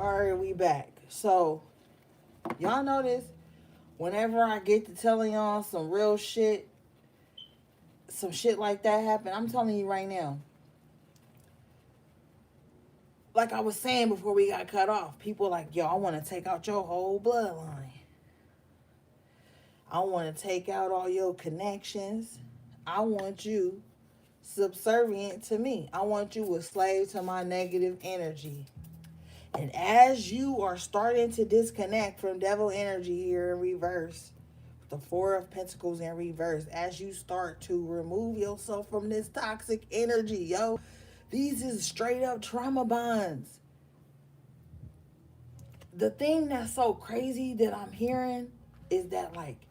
Alright, we back. So, y'all notice whenever I get to telling y'all some real shit, some shit like that happen, I'm telling you right now. Like I was saying before we got cut off, people like, yo, I want to take out your whole bloodline. I want to take out all your connections. I want you subservient to me. I want you a slave to my negative energy. And as you are starting to disconnect from devil energy here in reverse, the Four of Pentacles in reverse, as you start to remove yourself from this toxic energy, yo, these is straight up trauma bonds. The thing that's so crazy that I'm hearing is that, like,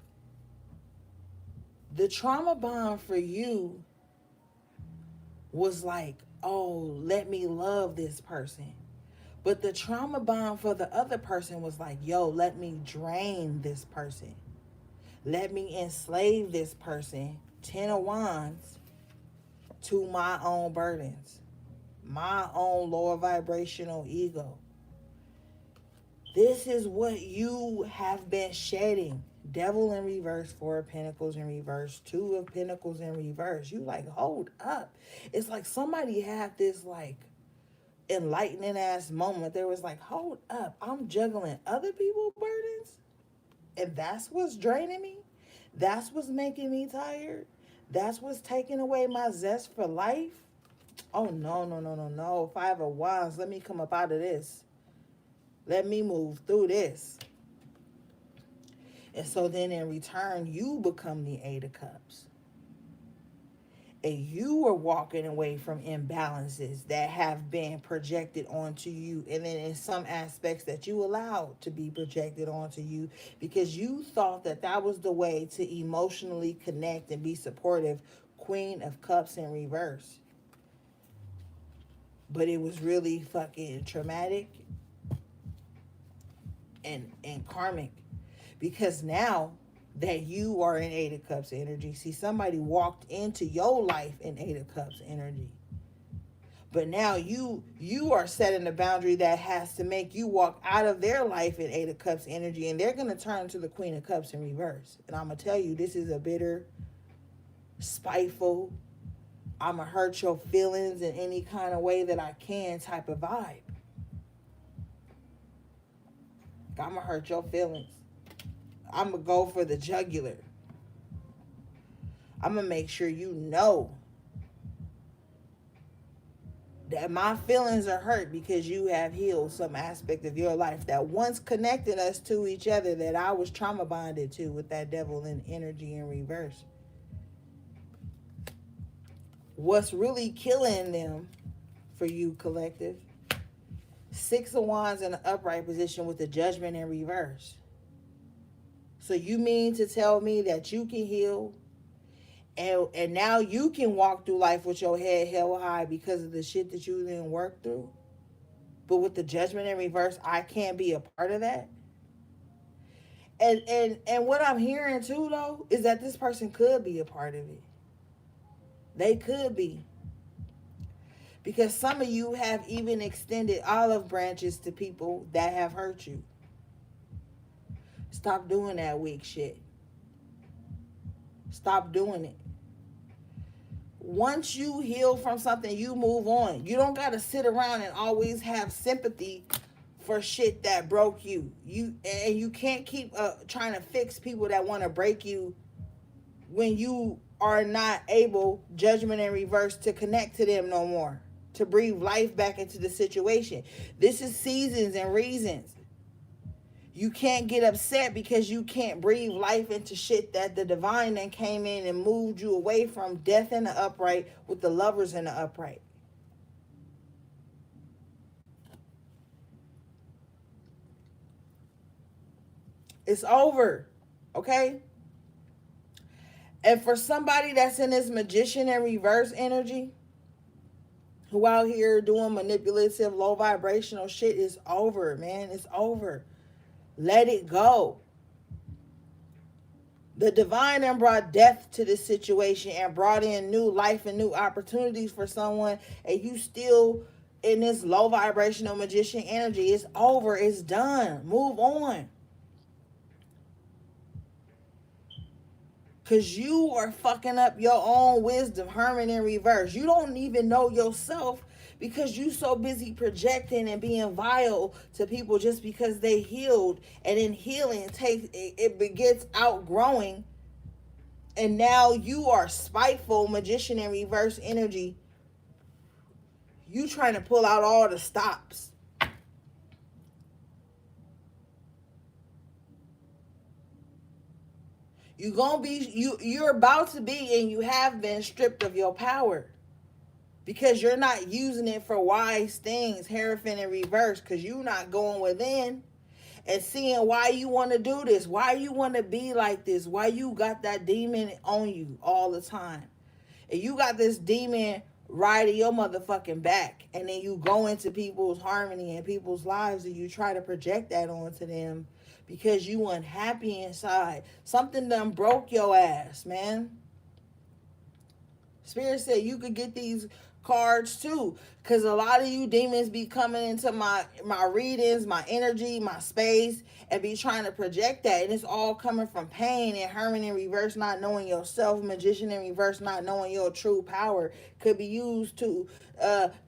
the trauma bond for you was like, oh, let me love this person. But the trauma bond for the other person was like, yo, let me drain this person. Let me enslave this person, 10 of Wands, to my own burdens, my own lower vibrational ego. This is what you have been shedding. Devil in reverse, Four of Pentacles in reverse, Two of Pentacles in reverse. You like, hold up. It's like somebody had this like enlightening ass moment. There was like, hold up, I'm juggling other people's burdens, and that's what's draining me. That's what's making me tired. That's what's taking away my zest for life. Oh no, no, no, no, no. Five of Wands. Let me come up out of this. Let me move through this. And so then in return, you become the Eight of Cups. And you are walking away from imbalances that have been projected onto you. And then in some aspects that you allowed to be projected onto you because you thought that that was the way to emotionally connect and be supportive. Queen of Cups in reverse. But it was really fucking traumatic and karmic. Because now that you are in Eight of Cups energy, see, somebody walked into your life in Eight of Cups energy. But now you are setting a boundary that has to make you walk out of their life in Eight of Cups energy, and they're going to turn to the Queen of Cups in reverse. And I'm going to tell you, this is a bitter, spiteful, I'm going to hurt your feelings in any kind of way that I can type of vibe. I'm going to hurt your feelings. I'm going to go for the jugular. I'm going to make sure you know that my feelings are hurt because you have healed some aspect of your life that once connected us to each other that I was trauma bonded to with that devil in energy in reverse. What's really killing them for you, collective? Six of Wands in an upright position with the Judgment in reverse. So you mean to tell me that you can heal and now you can walk through life with your head held high because of the shit that you didn't work through? But with the Judgment in reverse, I can't be a part of that? And what I'm hearing too, though, is that this person could be a part of it. They could be. Because some of you have even extended olive branches to people that have hurt you. Stop doing that weak shit. Stop doing it. Once you heal from something, you move on. You don't got to sit around and always have sympathy for shit that broke you. You can't keep trying to fix people that want to break you when you are not able, Judgment in reverse, to connect to them no more, to breathe life back into the situation. This is seasons and reasons. You can't get upset because you can't breathe life into shit that the divine then came in and moved you away from. Death in the upright with the Lovers in the upright. It's over. Okay? And for somebody that's in this Magician in reverse energy, who out here doing manipulative, low vibrational shit, it's over, man. It's over. Let it go. The divine then brought death to this situation and brought in new life and new opportunities for someone, and you still in this low vibrational magician energy. It's over. It's done. Move on. Because you are fucking up your own wisdom, harmony in reverse. You don't even know yourself because you so busy projecting and being vile to people just because they healed. And in healing, it begets outgrowing. And now you are spiteful, magician in reverse energy. You trying to pull out all the stops. You're about to be, and you have been stripped of your power because you're not using it for wise things. Hierophant in reverse, because you're not going within and seeing why you want to do this, why you want to be like this, why you got that demon on you all the time, and you got this demon riding your motherfucking back, and then you go into people's harmony and people's lives and you try to project that onto them because you unhappy inside. Something done broke your ass, man. Spirit said you could get these cards too, because a lot of you demons be coming into my readings, my energy, my space, and be trying to project that, and it's all coming from pain. And harmony in reverse, not knowing yourself. Magician in reverse, not knowing your true power, could be used to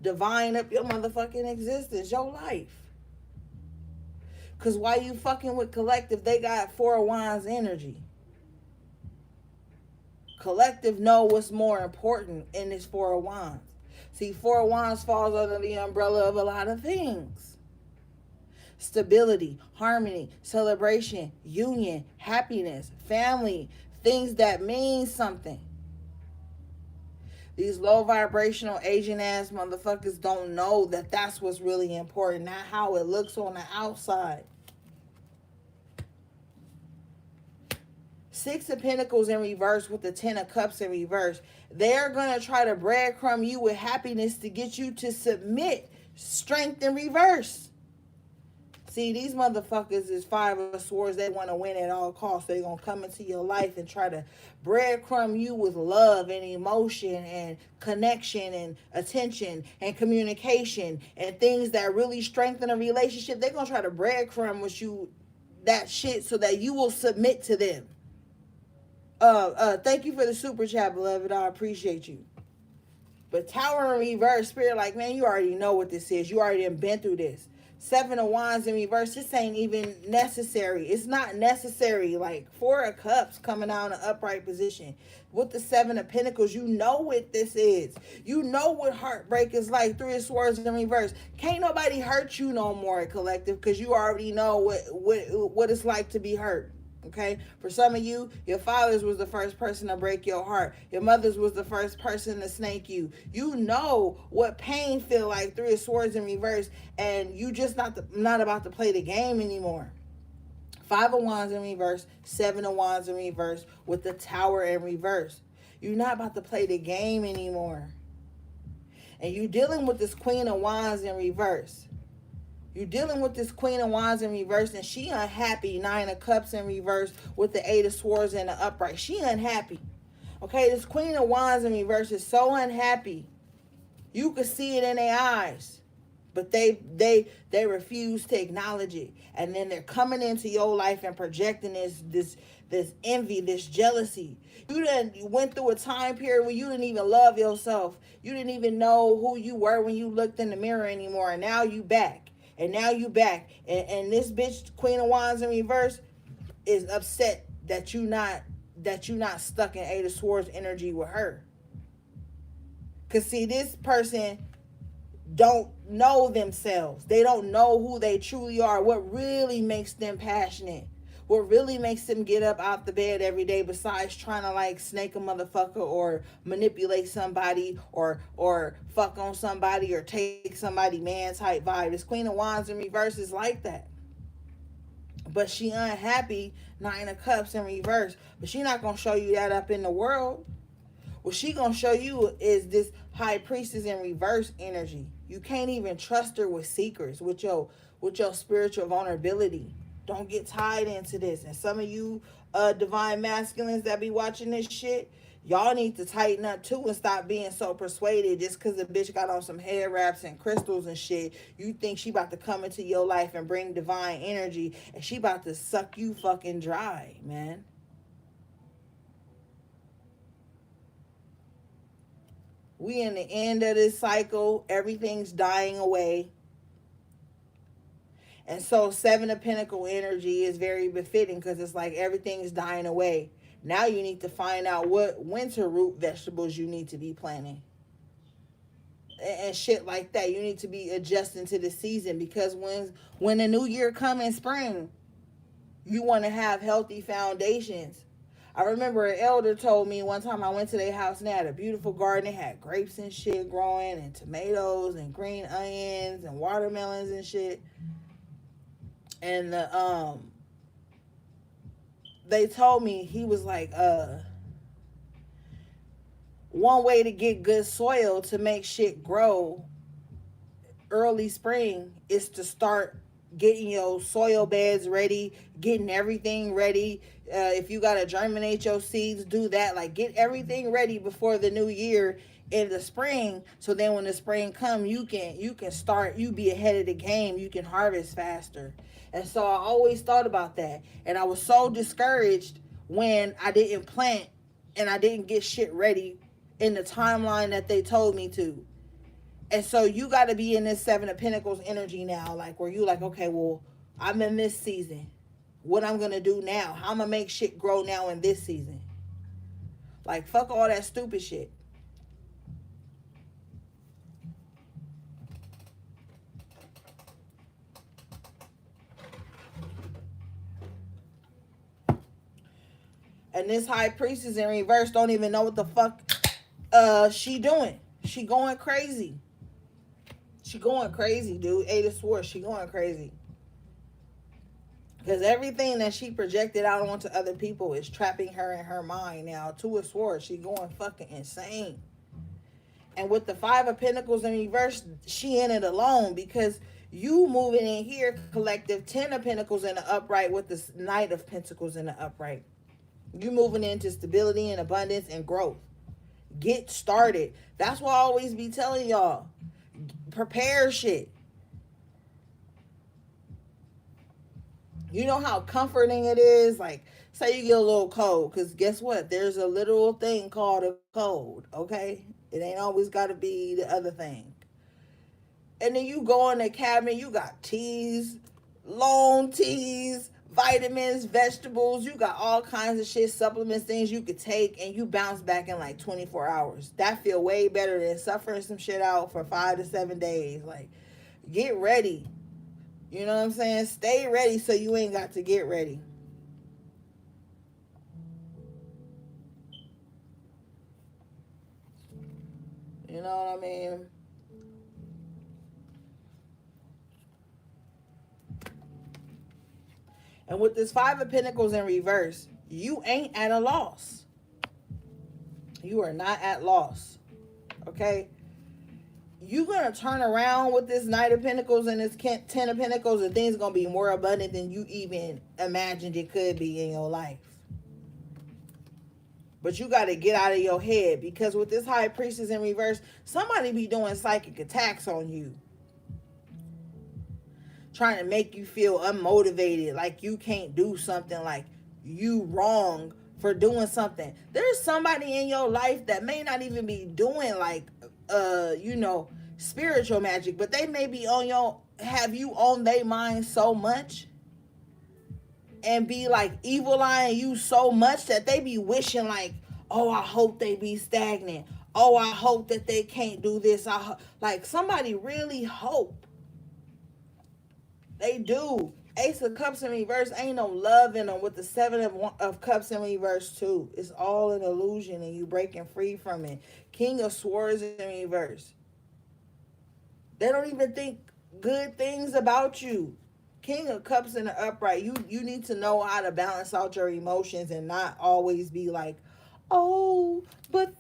divine up your motherfucking existence, your life. Because why you fucking with collective, they got Four of Wands energy. Collective know what's more important in this Four of Wands. See, Four of Wands falls under the umbrella of a lot of things. Stability, harmony, celebration, union, happiness, family, things that mean something. These low vibrational Asian ass motherfuckers don't know that that's what's really important, not how it looks on the outside. Six of Pentacles in reverse with the Ten of Cups in reverse. They're going to try to breadcrumb you with happiness to get you to submit. Strength in reverse. See, these motherfuckers is Five of Swords. They want to win at all costs. They're going to come into your life and try to breadcrumb you with love and emotion and connection and attention and communication and things that really strengthen a relationship. They're going to try to breadcrumb with you that shit so that you will submit to them. Thank you for the super chat, beloved. I appreciate you. But Tower in reverse, Spirit, like, man, you already know what this is. You already been through this. Seven of Wands in reverse, this ain't even necessary. It's not necessary. Like, Four of Cups coming out in an upright position. With the Seven of Pentacles, you know what this is. You know what heartbreak is like. Three of Swords in reverse. Can't nobody hurt you no more, collective, because you already know what it's like to be hurt. Okay, for some of you, your father's was the first person to break your heart. Your mother's was the first person to snake you. You know what pain feel like. Three of Swords in reverse, and you just not about to play the game anymore. Five of Wands in reverse, Seven of Wands in reverse with the Tower in reverse. You're not about to play the game anymore. And you're dealing with this Queen of Wands in reverse. You're dealing with this Queen of Wands in reverse, and she unhappy. Nine of Cups in reverse with the Eight of Swords in the upright. She unhappy. Okay, this Queen of Wands in reverse is so unhappy. You could see it in their eyes, but they refuse to acknowledge it. And then they're coming into your life and projecting this envy, this jealousy. You done went through a time period where you didn't even love yourself. You didn't even know who you were when you looked in the mirror anymore, and now you back. And now you back. And this bitch, Queen of Wands in reverse, is upset that you not stuck in Eight of Swords energy with her. Because see, this person don't know themselves. They don't know who they truly are. What really makes them passionate. What really makes them get up out the bed every day besides trying to like snake a motherfucker or manipulate somebody or fuck on somebody or take somebody man type vibe. This Queen of Wands in reverse is like that. But she unhappy, Nine of Cups in reverse. But she not going to show you that up in the world. What she going to show you is this High Priestess in reverse energy. You can't even trust her with secrets, with your spiritual vulnerability. Don't get tied into this. And some of you divine masculines that be watching this shit, Y'all need to tighten up too and stop being so persuaded just because the bitch got on some hair wraps and crystals and shit. You think she about to come into your life and bring divine energy, and she about to suck you fucking dry, man. We in the end of this cycle. Everything's dying away. And so Seven of Pentacle energy is very befitting because it's like everything's dying away. Now you need to find out what winter root vegetables you need to be planting. And shit like that. You need to be adjusting to the season, because when the new year come in spring, you want to have healthy foundations. I remember an elder told me one time I went to their house and they had a beautiful garden. They had grapes and shit growing, and tomatoes and green onions and watermelons and shit. And they told me, he was like, one way to get good soil to make shit grow early spring is to start getting your soil beds ready, getting everything ready. If you gotta germinate your seeds, do that. Like, get everything ready before the new year in the spring, so then when the spring come, you can start, you be ahead of the game, you can harvest faster. And so I always thought about that, and I was so discouraged when I didn't plant and I didn't get shit ready in the timeline that they told me to. And so you got to be in this Seven of Pentacles energy now, like where you like, okay, well, I'm in this season. What I'm going to do now? How I'm going to make shit grow now in this season? Like, fuck all that stupid shit. And this High Priestess in reverse don't even know what the fuck she doing. She going crazy. She going crazy, dude. Eight of Swords. She going crazy. Because everything that she projected out onto other people is trapping her in her mind now. Two of Swords. She going fucking insane. And with the Five of Pentacles in reverse, she in it alone, because you moving in here, collective. 10 of Pentacles in the upright with the Knight of Pentacles in the upright. You moving into stability and abundance and growth. Get started. That's why I always be telling y'all, prepare shit. You know how comforting it is? Like, say you get a little cold, because guess what? There's a literal thing called a cold, okay? It ain't always got to be the other thing. And then you go in the cabinet, you got teas, long teas, vitamins, vegetables, you got all kinds of shit, supplements, things you could take, and you bounce back in like 24 hours. That feel way better than suffering some shit out for 5 to 7 days. Like, get ready. You know what I'm saying? Stay ready so you ain't got to get ready. You know what I mean? And with this Five of Pentacles in reverse, you ain't at a loss. You are not at loss. Okay? You're going to turn around with this Knight of Pentacles and this 10 of Pentacles, and things going to be more abundant than you even imagined it could be in your life. But you got to get out of your head, because with this High Priestess in reverse, somebody be doing psychic attacks on you. Trying to make you feel unmotivated, like you can't do something, like you wrong for doing something. There's somebody in your life that may not even be doing like spiritual magic, but they may be have you on their mind so much and be like evil eyeing you so much that they be wishing like, oh, I hope they be stagnant. Oh, I hope that they can't do this. Like somebody really hope. They do. Ace of Cups in reverse, ain't no love in them, with the Seven of Cups in reverse too. It's all an illusion and you breaking free from it. King of Swords in reverse. They don't even think good things about you. King of Cups in the upright. You need to know how to balance out your emotions and not always be like, oh, but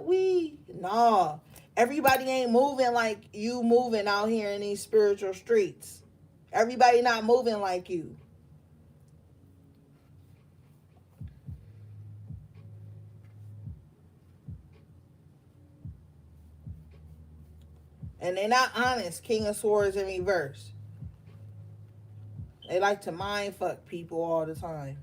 we. Nah. Everybody ain't moving like you moving out here in these spiritual streets. Everybody not moving like you. And they're not honest. King of Swords in reverse. They like to mind fuck people all the time.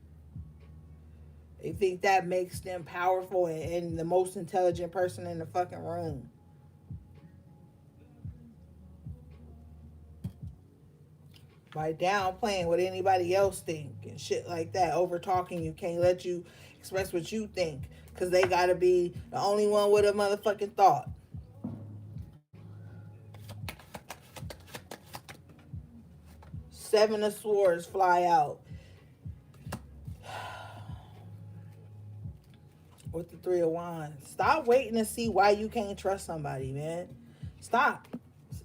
They think that makes them powerful and the most intelligent person in the fucking room. By downplaying what anybody else think and shit like that. Over talking you, can't let you express what you think. Because they got to be the only one with a motherfucking thought. Seven of Swords fly out. With the Three of Wands. Stop waiting to see why you can't trust somebody, man. Stop.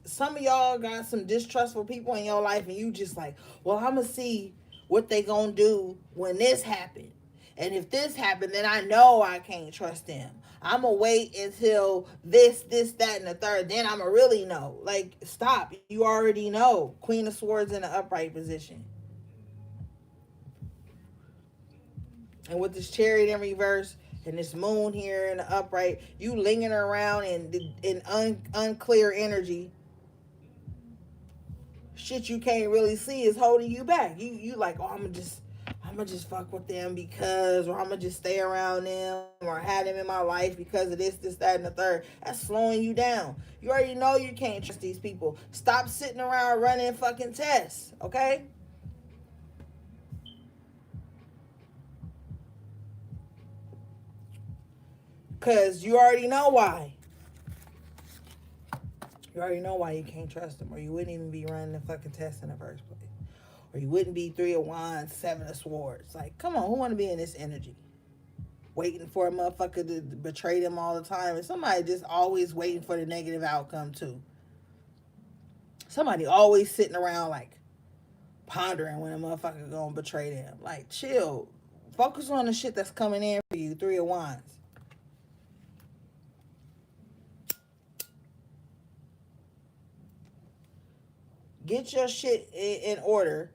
Some of y'all got some distrustful people in your life and you just like, well, I'm going to see what they going to do when this happens. And if this happened, then I know I can't trust them. I'm going to wait until this, that, and the third. Then I'm going to really know. Like, stop. You already know. Queen of Swords in the upright position. And with this Chariot in reverse and this moon here in the upright, you lingering around in unclear energy. Shit you can't really see is holding you back. You like, oh, I'm gonna just fuck with them because, or I'm gonna just stay around them, or have them in my life because of this, that, and the third. That's slowing you down. You already know you can't trust these people. Stop sitting around running fucking tests, okay? Because you already know why. You already know why you can't trust them, or you wouldn't even be running the fucking test in the first place. Or you wouldn't be Three of Wands, Seven of Swords. Like, come on, who want to be in this energy? Waiting for a motherfucker to betray them all the time. And somebody just always waiting for the negative outcome, too. Somebody always sitting around, like, pondering when a motherfucker gonna betray them. Like, chill. Focus on the shit that's coming in for you, Three of Wands. Get your shit in order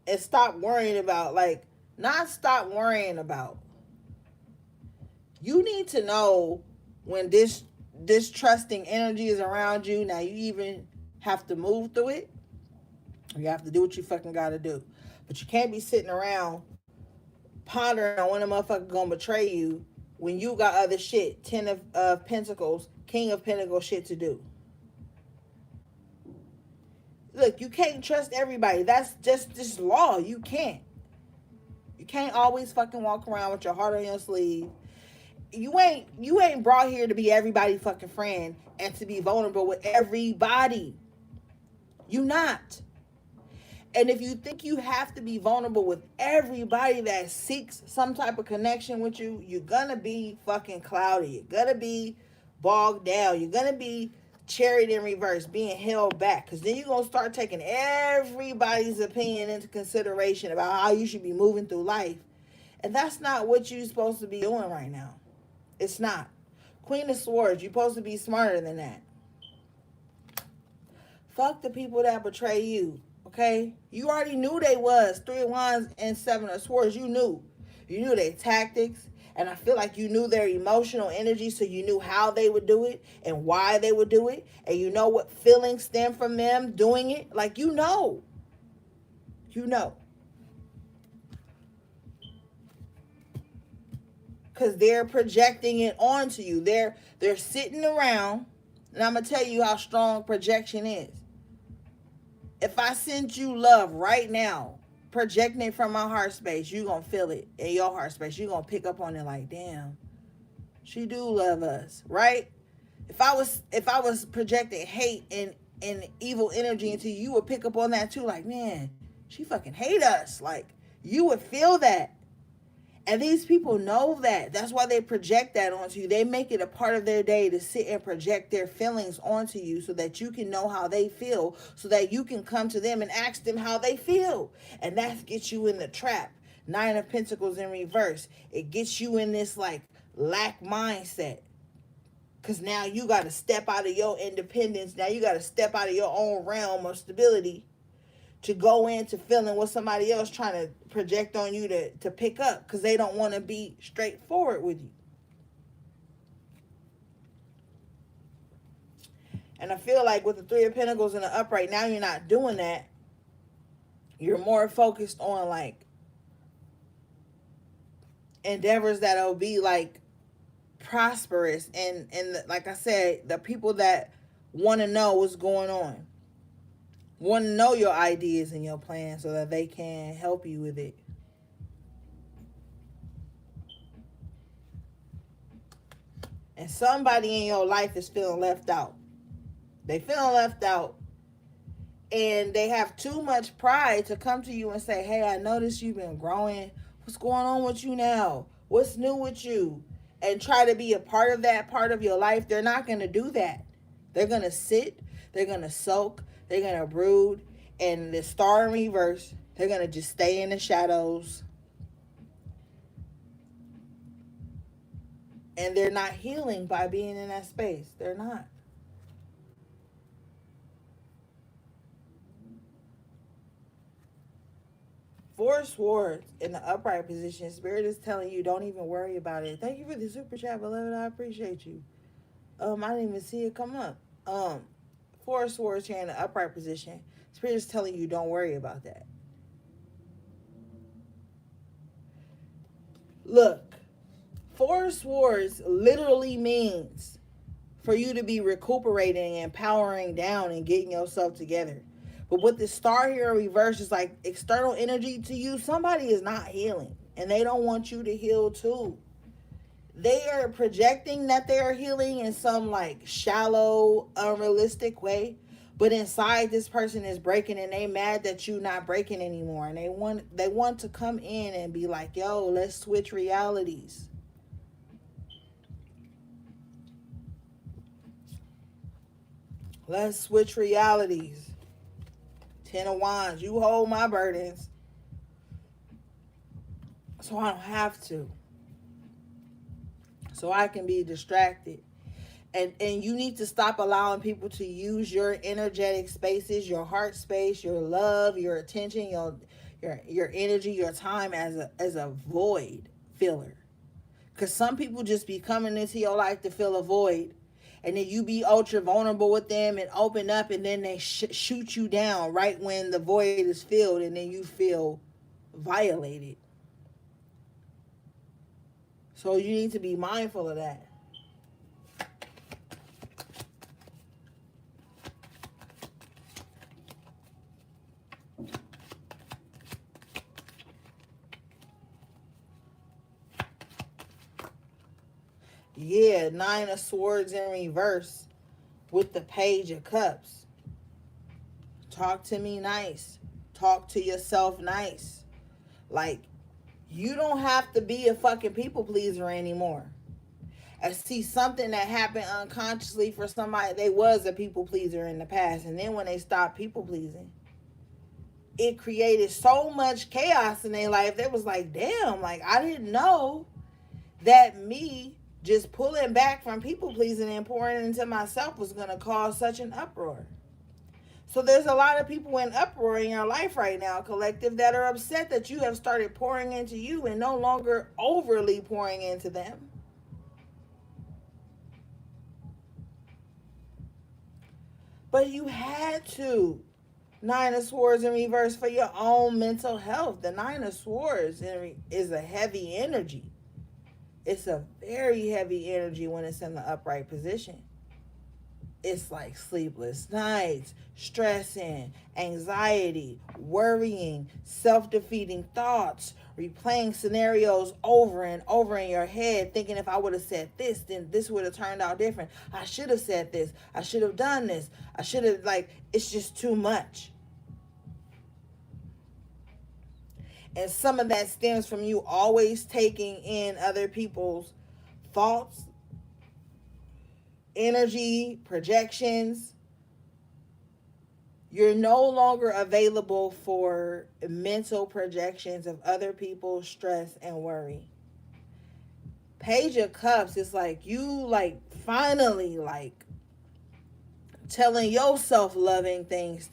and stop worrying about, like, not stop worrying about. You need to know when this trusting energy is around you. Now, you even have to move through it. You have to do what you fucking got to do. But you can't be sitting around pondering on when a motherfucker gonna betray you when you got other shit. Ten of Pentacles, King of Pentacles shit to do. Look, you can't trust everybody. That's just this law. You can't. You can't always fucking walk around with your heart on your sleeve. You ain't brought here to be everybody's fucking friend and to be vulnerable with everybody. You not. And if you think you have to be vulnerable with everybody that seeks some type of connection with you, you're gonna be fucking cloudy. You're gonna be bogged down. You're gonna be Chariot in reverse, being held back. Because then you're going to start taking everybody's opinion into consideration about how you should be moving through life. And that's not what you're supposed to be doing right now. It's not. Queen of Swords, you're supposed to be smarter than that. Fuck the people that betray you, okay? You already knew they was. Three of Wands and Seven of Swords, you knew. You knew their tactics. And I feel like you knew their emotional energy, so you knew how they would do it and why they would do it. And you know what feelings stem from them doing it. Like, you know. You know. Because they're projecting it onto you. They're sitting around, and I'm going to tell you how strong projection is. If I send you love right now, projecting it from my heart space, you're going to feel it in your heart space. You're going to pick up on it like, damn, she do love us, right? If I was projecting hate and evil energy into you, you would pick up on that too. Like, man, she fucking hate us. Like, you would feel that. And these people know that. That's why they project that onto you. They make it a part of their day to sit and project their feelings onto you so that you can know how they feel, so that you can come to them and ask them how they feel. And that gets you in the trap. Nine of Pentacles in reverse. It gets you in this, like, lack mindset. Because now you got to step out of your independence. Now you got to step out of your own realm of stability to go into feeling what somebody else trying to project on you to pick up, because they don't want to be straightforward with you. And I feel like with the Three of Pentacles in the upright, now you're not doing that. You're more focused on like endeavors that'll be like prosperous, and like I said, the people that want to know what's going on, want to know your ideas and your plans so that they can help you with it. And somebody in your life is feeling left out. They feeling left out, and they have too much pride to come to you and say, hey, I noticed you've been growing. What's going on with you now? What's new with you? And try to be a part of that part of your life. They're not going to do that. They're going to sit. They're going to soak. They're going to brood. And the star in reverse, they're going to just stay in the shadows. And they're not healing by being in that space. They're not. Four Swords in the upright position. Spirit is telling you, don't even worry about it. Thank you for the super chat, beloved. I appreciate you. I didn't even see it come up. Four Swords here in the upright position. Spirit is telling you, don't worry about that. Look, Four Swords literally means for you to be recuperating and powering down and getting yourself together. But with the star here in reverse, is like external energy to you. Somebody is not healing, and they don't want you to heal too. They are projecting that they are healing in some like shallow, unrealistic way. But inside, this person is breaking, and they mad that you not breaking anymore. And they want to come in and be like, yo, let's switch realities. Let's switch realities. Ten of Wands, you hold my burdens so I don't have to. So I can be distracted. And you need to stop allowing people to use your energetic spaces, your heart space, your love, your attention, your energy, your time as a void filler. Because some people just be coming into your life to fill a void. And then you be ultra vulnerable with them and open up, and then they shoot you down right when the void is filled, and then you feel violated. So you need to be mindful of that. Yeah, Nine of Swords in reverse with the Page of Cups. Talk to me nice. Talk to yourself nice. Like, you don't have to be a fucking people pleaser anymore. I see something that happened unconsciously for somebody. They was a people pleaser in the past, and then when they stopped people pleasing, it created so much chaos in their life. They was like, damn, like, I didn't know that me just pulling back from people pleasing and pouring into myself was going to cause such an uproar. So there's a lot of people in uproar in your life right now, collective, that are upset that you have started pouring into you and no longer overly pouring into them. But you had to. Nine of Swords in reverse for your own mental health. The Nine of Swords is a heavy energy. It's a very heavy energy when it's in the upright position. It's like sleepless nights, stressing, anxiety, worrying, self-defeating thoughts, replaying scenarios over and over in your head, thinking if I would have said this, then this would have turned out different. I should have said this. I should have done this. I should have, like, it's just too much. And some of that stems from you always taking in other people's thoughts, energy, projections. You're no longer available for mental projections of other people's stress and worry. Page of Cups is like you like finally like telling yourself loving things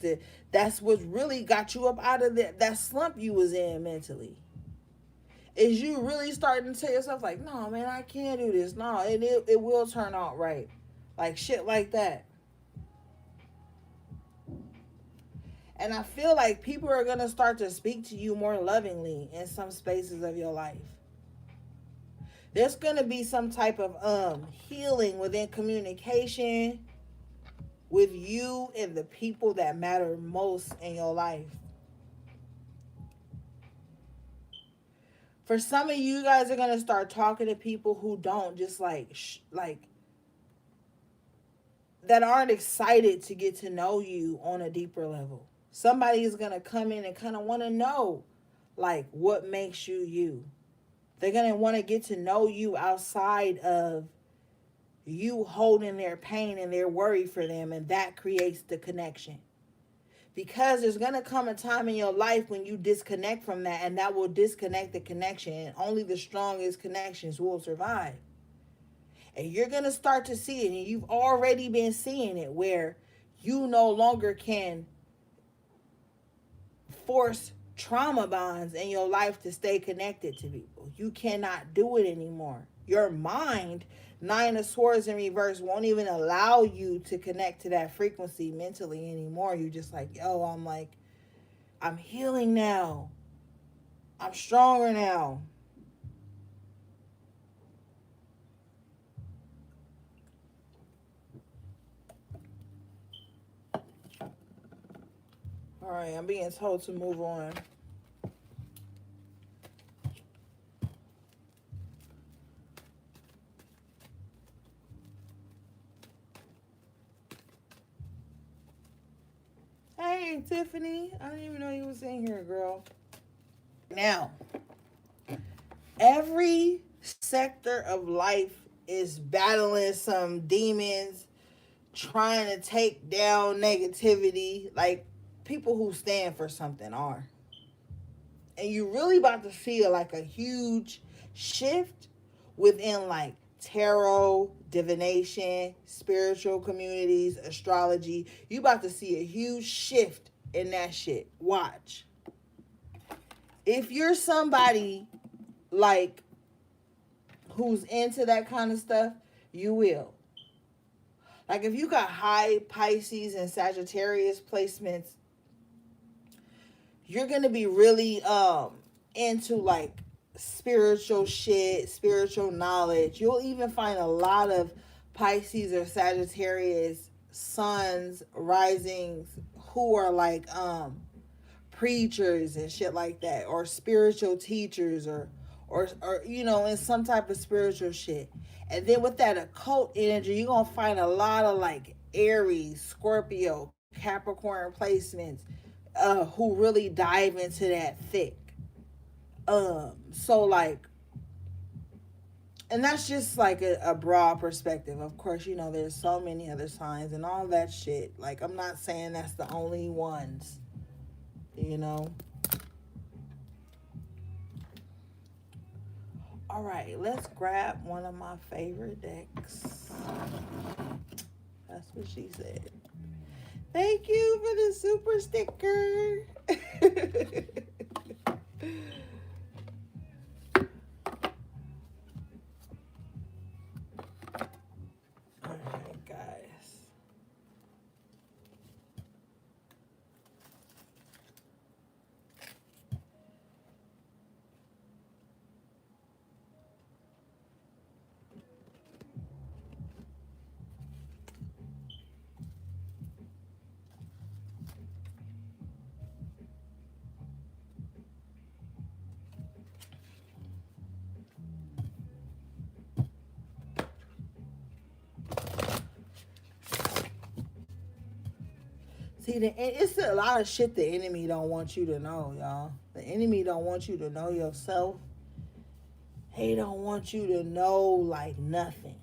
that's what really got you up out of that slump you was in mentally. Is you really starting to tell yourself like, no man, I can't do this. No, it will turn out right. Like shit like that. And I feel like people are going to start to speak to you more lovingly in some spaces of your life. There's going to be some type of healing within communication with you and the people that matter most in your life. For some of you guys are going to start talking to people who don't just like that aren't excited to get to know you on a deeper level. Somebody is going to come in and kind of want to know like what makes you you. They're going to want to get to know you outside of you holding their pain and their worry for them, and that creates the connection. Because there's going to come a time in your life when you disconnect from that, and that will disconnect the connection, and only the strongest connections will survive. And you're going to start to see it, and you've already been seeing it, where you no longer can force trauma bonds in your life to stay connected to people. You cannot do it anymore. Your mind, Nine of Swords in reverse, won't even allow you to connect to that frequency mentally anymore. You're just like, yo, I'm healing now. I'm stronger now. All right, I'm being told to move on. Hey, Tiffany. I didn't even know you was in here, girl. Now, every sector of life is battling some demons, trying to take down negativity. Like, people who stand for something are. And you really about to feel like a huge shift within like tarot, divination, spiritual communities, astrology. You about to see a huge shift in that shit. Watch. If you're somebody like who's into that kind of stuff, you will. Like if you got high Pisces and Sagittarius placements, you're going to be really into like spiritual shit, spiritual knowledge. You'll even find a lot of Pisces or Sagittarius suns, risings who are like preachers and shit like that, or spiritual teachers, or you know, in some type of spiritual shit. And then with that occult energy, you're gonna find a lot of like Aries, Scorpio, Capricorn placements who really dive into that thick. So like, and that's just like a broad perspective. Of course, you know, there's so many other signs and all that shit. Like, I'm not saying that's the only ones, you know. All right, let's grab one of my favorite decks. That's what she said. Thank you for the super sticker. All right, guys. See, it's a lot of shit the enemy don't want you to know, y'all. The enemy don't want you to know yourself. He don't want you to know, like, nothing.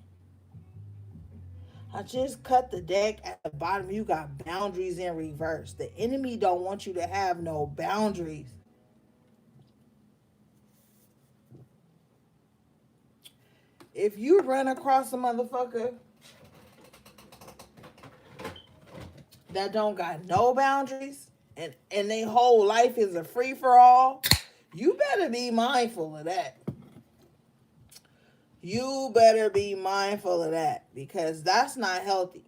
I just cut the deck at the bottom. You got boundaries in reverse. The enemy don't want you to have no boundaries. If you run across a motherfucker that don't got no boundaries and their whole life is a free-for-all, you better be mindful of that. You better be mindful of that, because that's not healthy.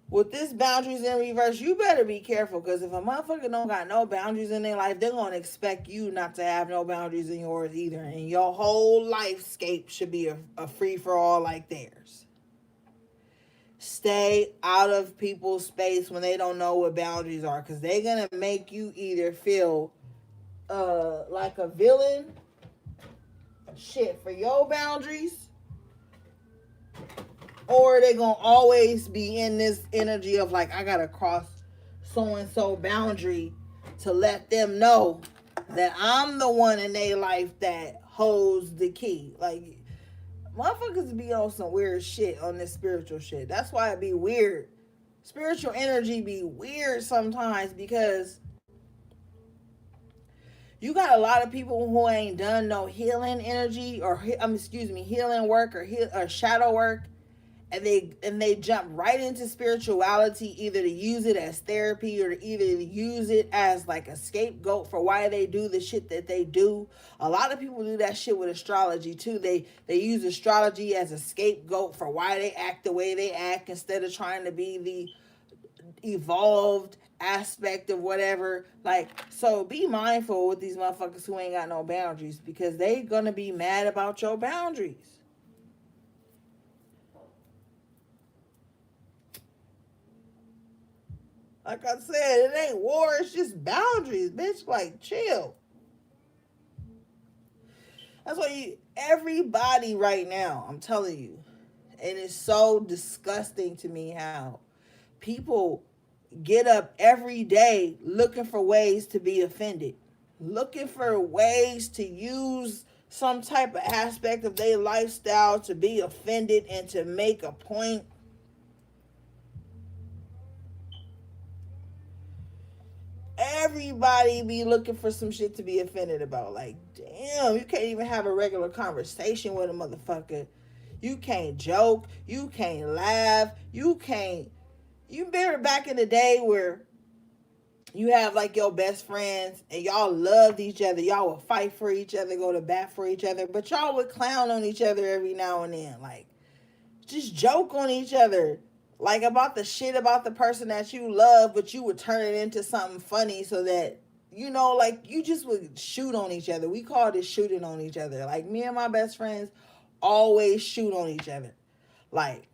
with this boundaries in reverse, you better be careful, because if a motherfucker don't got no boundaries in their life, they're gonna expect you not to have no boundaries in yours either, and your whole lifescape should be a free-for-all like theirs. Stay out of people's space when they don't know what boundaries are, because they're gonna make you either feel like a villain shit for your boundaries, or they're gonna always be in this energy of like, I gotta cross so and so boundary to let them know that I'm the one in their life that holds the key. Like, motherfuckers be on some weird shit on this spiritual shit. That's why it be weird. Spiritual energy be weird sometimes, because you got a lot of people who ain't done no healing energy, or healing work, or shadow work, and they jump right into spirituality, either to use it as therapy or to either use it as like a scapegoat for why they do the shit that they do. A lot of people do that shit with astrology too. They use astrology as a scapegoat for why they act the way they act, instead of trying to be the evolved aspect of whatever. Like, so be mindful with these motherfuckers who ain't got no boundaries, because they gonna be mad about your boundaries. Like I said, it ain't war, it's just boundaries, bitch. Like, chill. That's why everybody right now, I'm telling you, and it's so disgusting to me how people get up every day looking for ways to be offended, looking for ways to use some type of aspect of their lifestyle to be offended and to make a point. Everybody be looking for some shit to be offended about. Like, damn, you can't even have a regular conversation with a motherfucker. You can't joke. You can't laugh. You can't. You remember back in the day where you have like your best friends and y'all loved each other. Y'all would fight for each other, go to bat for each other, but y'all would clown on each other every now and then. Like, just joke on each other. Like, about the shit about the person that you love, but you would turn it into something funny so that, like, you just would shoot on each other. We called it shooting on each other. Like, me and my best friends always shoot on each other. Like,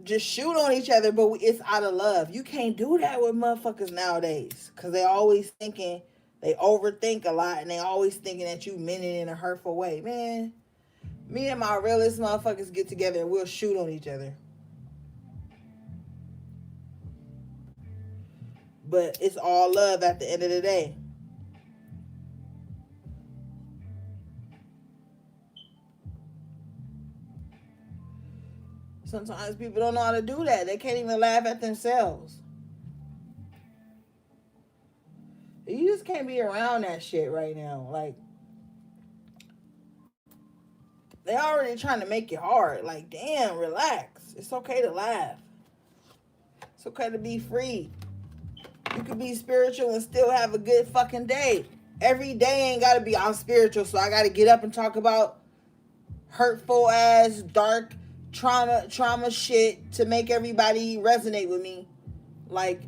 just shoot on each other, but it's out of love. You can't do that with motherfuckers nowadays, because they always thinking, they overthink a lot, and they always thinking that you meant it in a hurtful way. Man, me and my realest motherfuckers get together and we'll shoot on each other. But it's all love at the end of the day. Sometimes people don't know how to do that. They can't even laugh at themselves. You just can't be around that shit right now. Like, they already trying to make it hard. Like, damn, relax. It's okay to laugh. It's okay to be free. You can be spiritual and still have a good fucking day. Every day ain't gotta be, I'm spiritual, so I gotta get up and talk about hurtful ass, dark trauma shit to make everybody resonate with me. Like,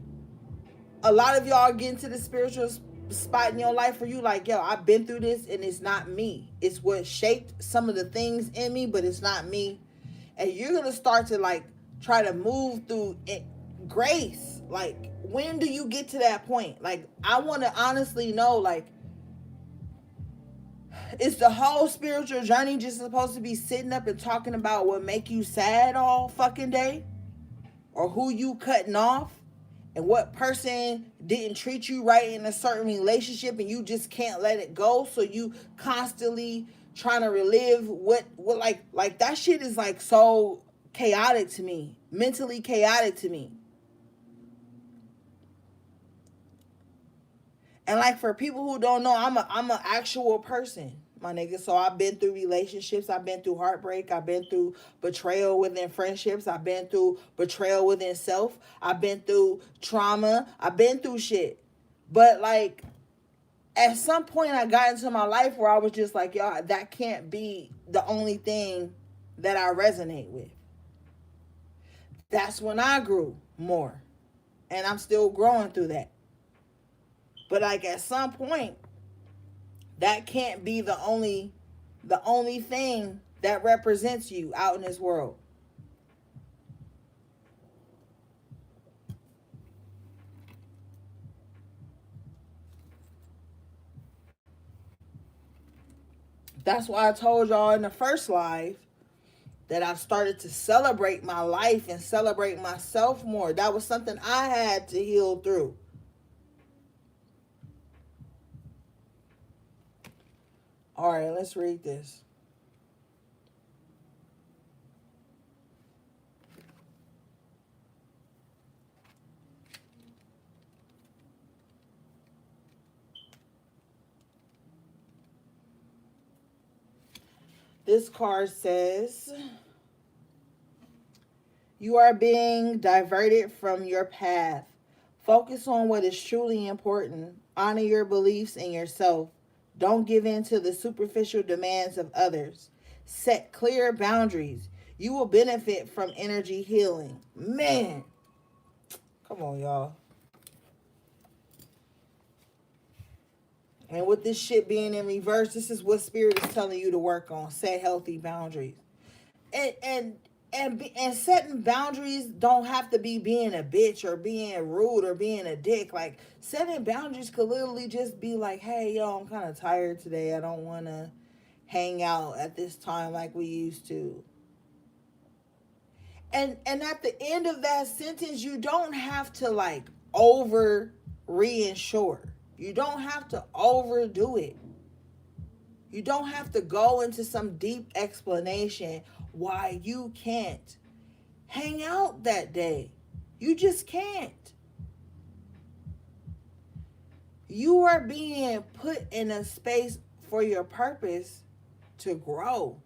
a lot of y'all get into the spiritual spot in your life where you like, yo, I've been through this and it's not me. It's what shaped some of the things in me, but it's not me. And you're gonna start to like try to move through it, grace. Like, when do you get to that point? Like, I want to honestly know, like, is the whole spiritual journey just supposed to be sitting up and talking about what make you sad all fucking day? Or who you cutting off? And what person didn't treat you right in a certain relationship and you just can't let it go? So you constantly trying to relive what like that shit is like so chaotic to me. Mentally chaotic to me. And like, for people who don't know, I'm an actual person, my nigga. So I've been through relationships. I've been through heartbreak. I've been through betrayal within friendships. I've been through betrayal within self. I've been through trauma. I've been through shit. But like, at some point I got into my life where I was just like, yo, that can't be the only thing that I resonate with. That's when I grew more. And I'm still growing through that. But like at some point, that can't be the only thing that represents you out in this world. That's why I told y'all in the first live that I've started to celebrate my life and celebrate myself more. That was something I had to heal through. All right, let's read this. This card says, you are being diverted from your path. Focus on what is truly important. Honor your beliefs in yourself. Don't give in to the superficial demands of others. Set clear boundaries. You will benefit from energy healing. Man, come on, y'all. And with this shit being in reverse, this is what spirit is telling you to work on. Set healthy boundaries. And setting boundaries don't have to be being a bitch or being rude or being a dick. Like, setting boundaries could literally just be like, hey, yo, I'm kind of tired today. I don't want to hang out at this time like we used to. And at the end of that sentence, you don't have to like over reinsure. You don't have to overdo it. You don't have to go into some deep explanation why you can't hang out that day. You just can't. You are being put in a space for your purpose to grow.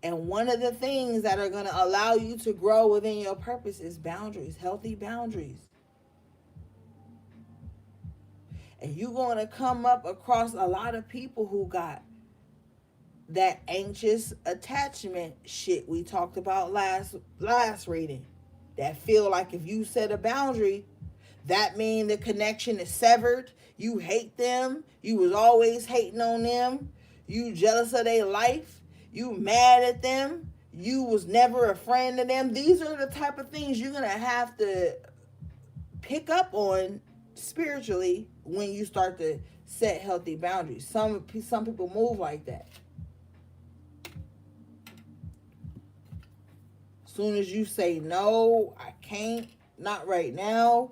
And one of the things that are going to allow you to grow within your purpose is boundaries, healthy boundaries. And you're going to come up across a lot of people who got that anxious attachment shit we talked about last reading. That feel like if you set a boundary, that means the connection is severed. You hate them. You was always hating on them. You jealous of their life. You mad at them. You was never a friend of them. These are the type of things you're going to have to pick up on spiritually when you start to set healthy boundaries. Some people move like that. As soon as you say no, I can't, not right now,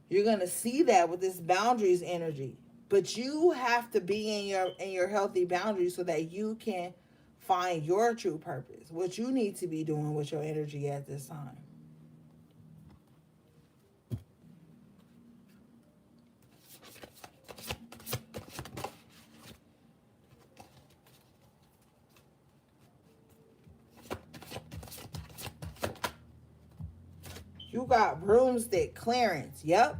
you're gonna see that with this boundaries energy. But you have to be in your healthy boundaries so that you can find your true purpose, what you need to be doing with your energy at this time. You got broomstick clearance. Yep.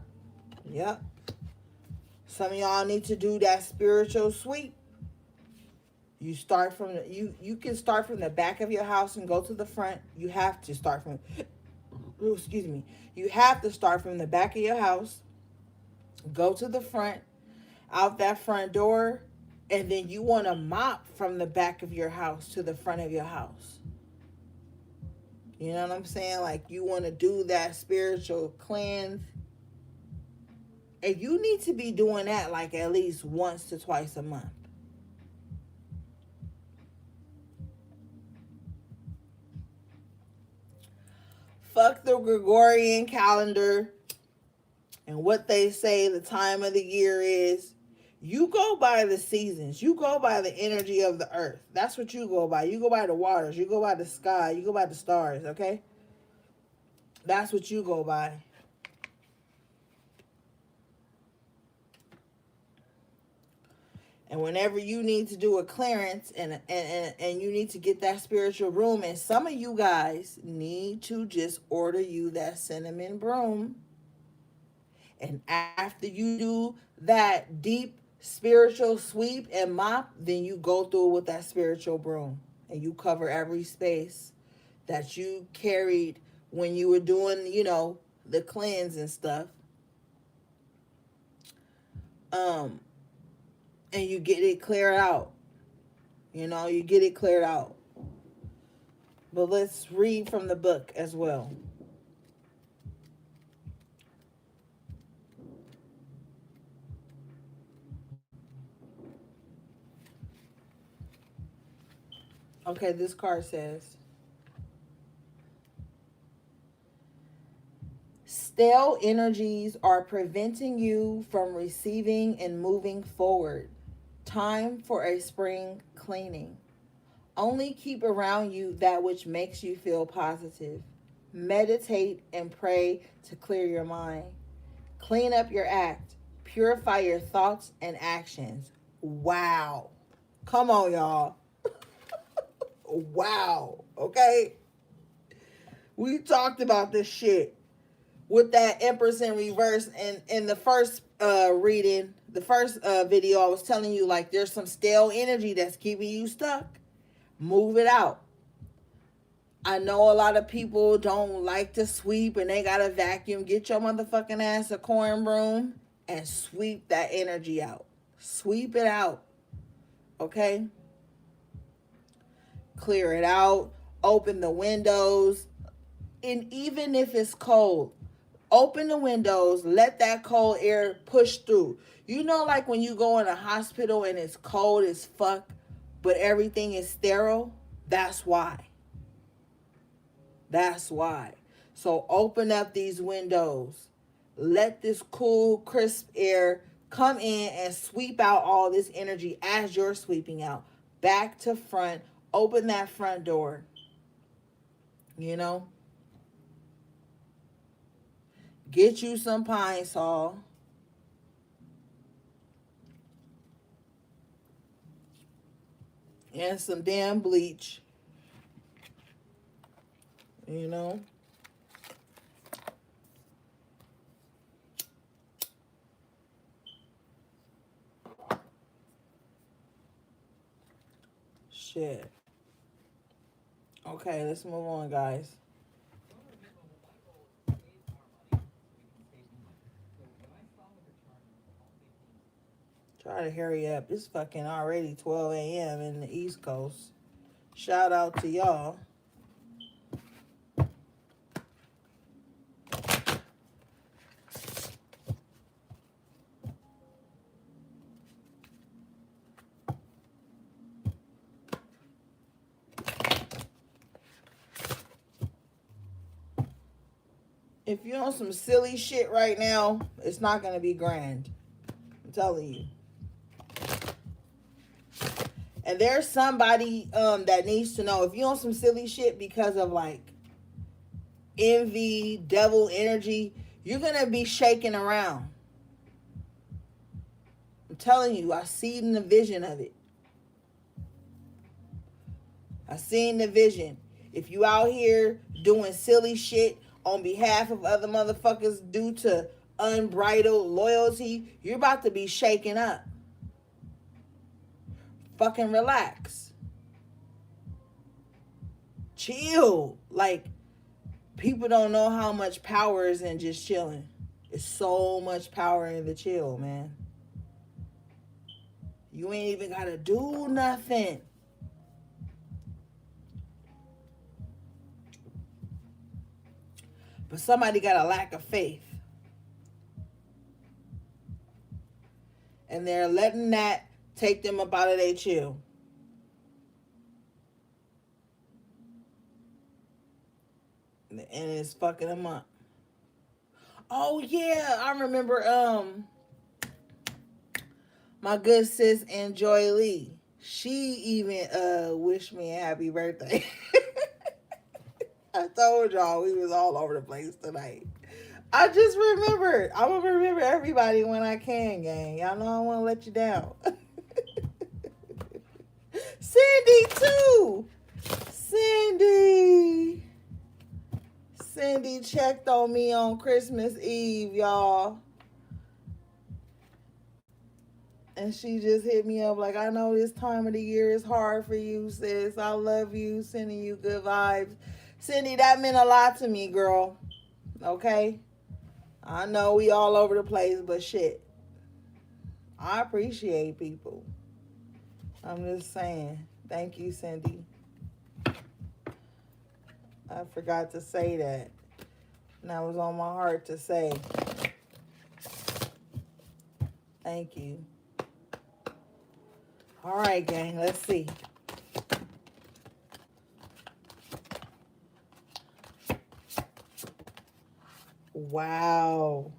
Some of y'all need to do that spiritual sweep. You start from you can start from the back of your house and go to the front. You have to start from excuse me. You have to start from the back of your house, go to the front, out that front door, and then you want to mop from the back of your house to the front of your house. You know what I'm saying? Like, you want to do that spiritual cleanse. And you need to be doing that like at least once to twice a month. Fuck the Gregorian calendar and what they say the time of the year is. You go by the seasons. You go by the energy of the earth. That's what you go by. You go by the waters. You go by the sky. You go by the stars, okay? That's what you go by. And whenever you need to do a clearance and you need to get that spiritual broom, and some of you guys need to just order you that cinnamon broom. And after you do that deep spiritual sweep and mop, then you go through with that spiritual broom and you cover every space that you carried when you were doing, the cleanse and stuff. And you get it cleared out. You get it cleared out. But let's read from the book as well. Okay, this card says, stale energies are preventing you from receiving and moving forward. Time for a spring cleaning. Only keep around you that which makes you feel positive. Meditate and pray to clear your mind. Clean up your act. Purify your thoughts and actions. Wow. Come on, y'all. Wow. Okay? We talked about this shit with that Empress in reverse. And in the first reading, the first video, I was telling you, like, there's some stale energy that's keeping you stuck. Move it out. I know a lot of people don't like to sweep and they got to vacuum. Get your motherfucking ass a corn broom and sweep that energy out. Sweep it out. Okay? Clear it out. Open the windows. And even if it's cold, open the windows. Let that cold air push through. Like when you go in a hospital and it's cold as fuck, but everything is sterile? That's why. That's why. So open up these windows. Let this cool, crisp air come in and sweep out all this energy as you're sweeping out. Back to front. Open that front door. Get you some Pine Sol. And some damn bleach. Shit. Okay, let's move on, guys. Try to hurry up. It's fucking already 12 a.m. in the East Coast. Shout out to y'all. If you're on some silly shit right now, it's not going to be grand. I'm telling you. And there's somebody that needs to know, if you're on some silly shit because of like envy, devil energy, you're going to be shaking around. I'm telling you, I seen the vision of it. I seen the vision. If you out here doing silly shit on behalf of other motherfuckers due to unbridled loyalty, you're about to be shaken up. Fucking relax. Chill. Like, people don't know how much power is in just chilling. It's so much power in the chill, man. You ain't even gotta do nothing. But somebody got a lack of faith. And they're letting that take them up out of their chill. And it's fucking them up. Oh yeah, I remember my good sis Enjoy Lee. She even wished me a happy birthday. I told y'all we was all over the place tonight. I just remembered. I'm going to remember everybody when I can, gang. Y'all know I want to let you down. Cindy, too. Cindy checked on me on Christmas Eve, y'all. And she just hit me up like, I know this time of the year is hard for you, sis. I love you. Sending you good vibes. Cindy, that meant a lot to me, girl. Okay? I know we all over the place, but shit. I appreciate people. I'm just saying. Thank you, Cindy. I forgot to say that. And that was on my heart to say. Thank you. All right, gang. Let's see. Wow.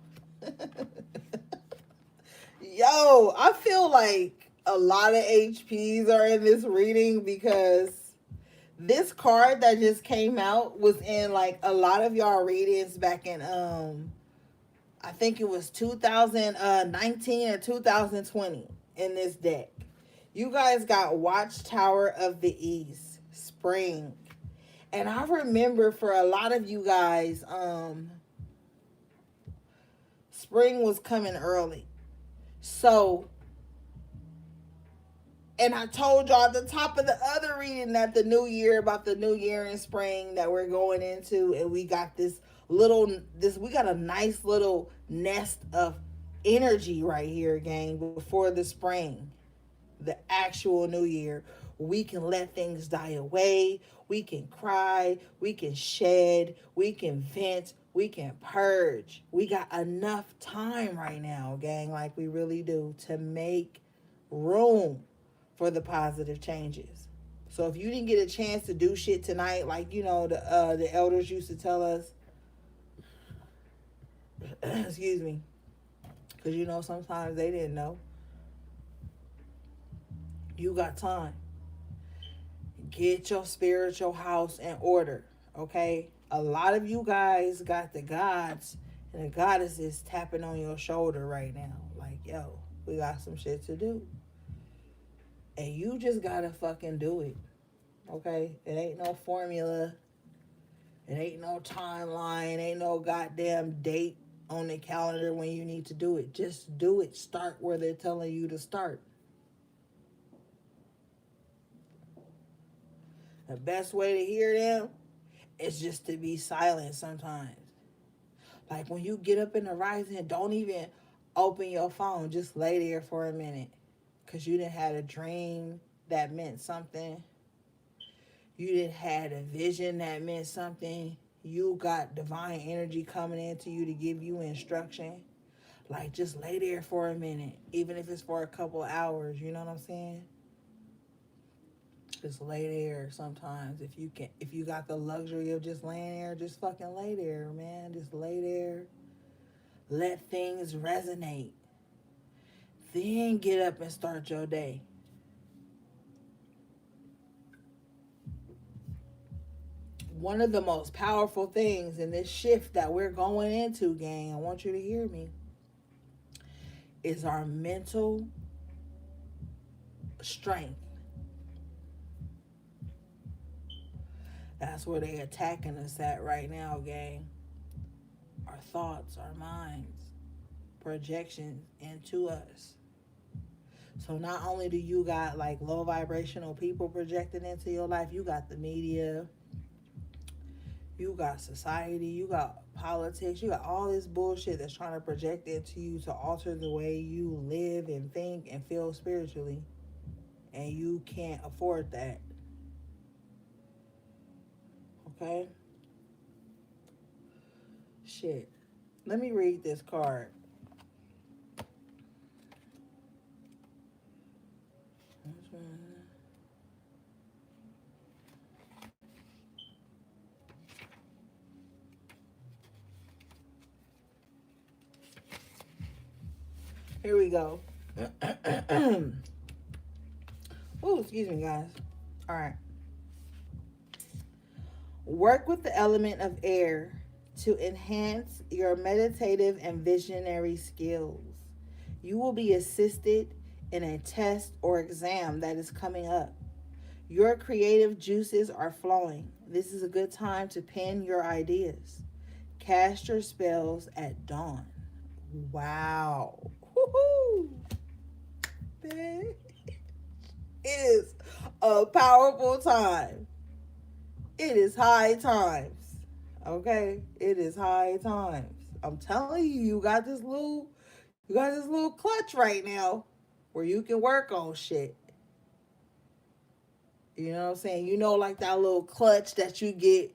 Yo, I feel like a lot of HPs are in this reading because this card that just came out was in like a lot of y'all readings back in I think it was 2019 or 2020 in this deck. You guys got Watchtower of the East, Spring. And I remember for a lot of you guys, spring was coming early. So, and I told y'all at the top of the other reading that the new year, about the new year in spring that we're going into, and we got we got a nice little nest of energy right here, gang, before the spring, the actual new year. We can let things die away. We can cry. We can shed. We can vent. We can purge. We got enough time right now, gang, like we really do, to make room for the positive changes. So if you didn't get a chance to do shit tonight, like, you know, the elders used to tell us, excuse me, because, you know, sometimes they didn't know. You got time. Get your spiritual house in order, okay? A lot of you guys got the gods and the goddesses tapping on your shoulder right now. Like, yo, we got some shit to do. And you just gotta fucking do it, okay? It ain't no formula. It ain't no timeline. Ain't no goddamn date on the calendar when you need to do it. Just do it. Start where they're telling you to start. The best way to hear them is just to be silent sometimes. Like when you get up in the rising, don't even open your phone. Just lay there for a minute. Because you didn't have a dream that meant something. You didn't have a vision that meant something. You got divine energy coming into you to give you instruction. Like just lay there for a minute. Even if it's for a couple hours. You know what I'm saying? Just lay there sometimes. If you got the luxury of just laying there, just fucking lay there, man. Just lay there. Let things resonate. Then get up and start your day. One of the most powerful things in this shift that we're going into, gang, I want you to hear me, is our mental strength. That's where they attacking us at right now, gang. Our thoughts, our minds, projections into us. So not only do you got like low vibrational people projecting into your life, you got the media, you got society, you got politics, you got all this bullshit that's trying to project into you to alter the way you live and think and feel spiritually. And you can't afford that. Okay? Shit. Let me read this card. Here we go. Oh, excuse me, guys. All right. Work with the element of air to enhance your meditative and visionary skills. You will be assisted in a test or exam that is coming up. Your creative juices are flowing. This is a good time to pen your ideas. Cast your spells at dawn. Wow. Woohoo! It is a powerful time. It is high times. Okay? It is high times. I'm telling you, you got this little clutch right now where you can work on shit. You know what I'm saying? You know, like that little clutch that you get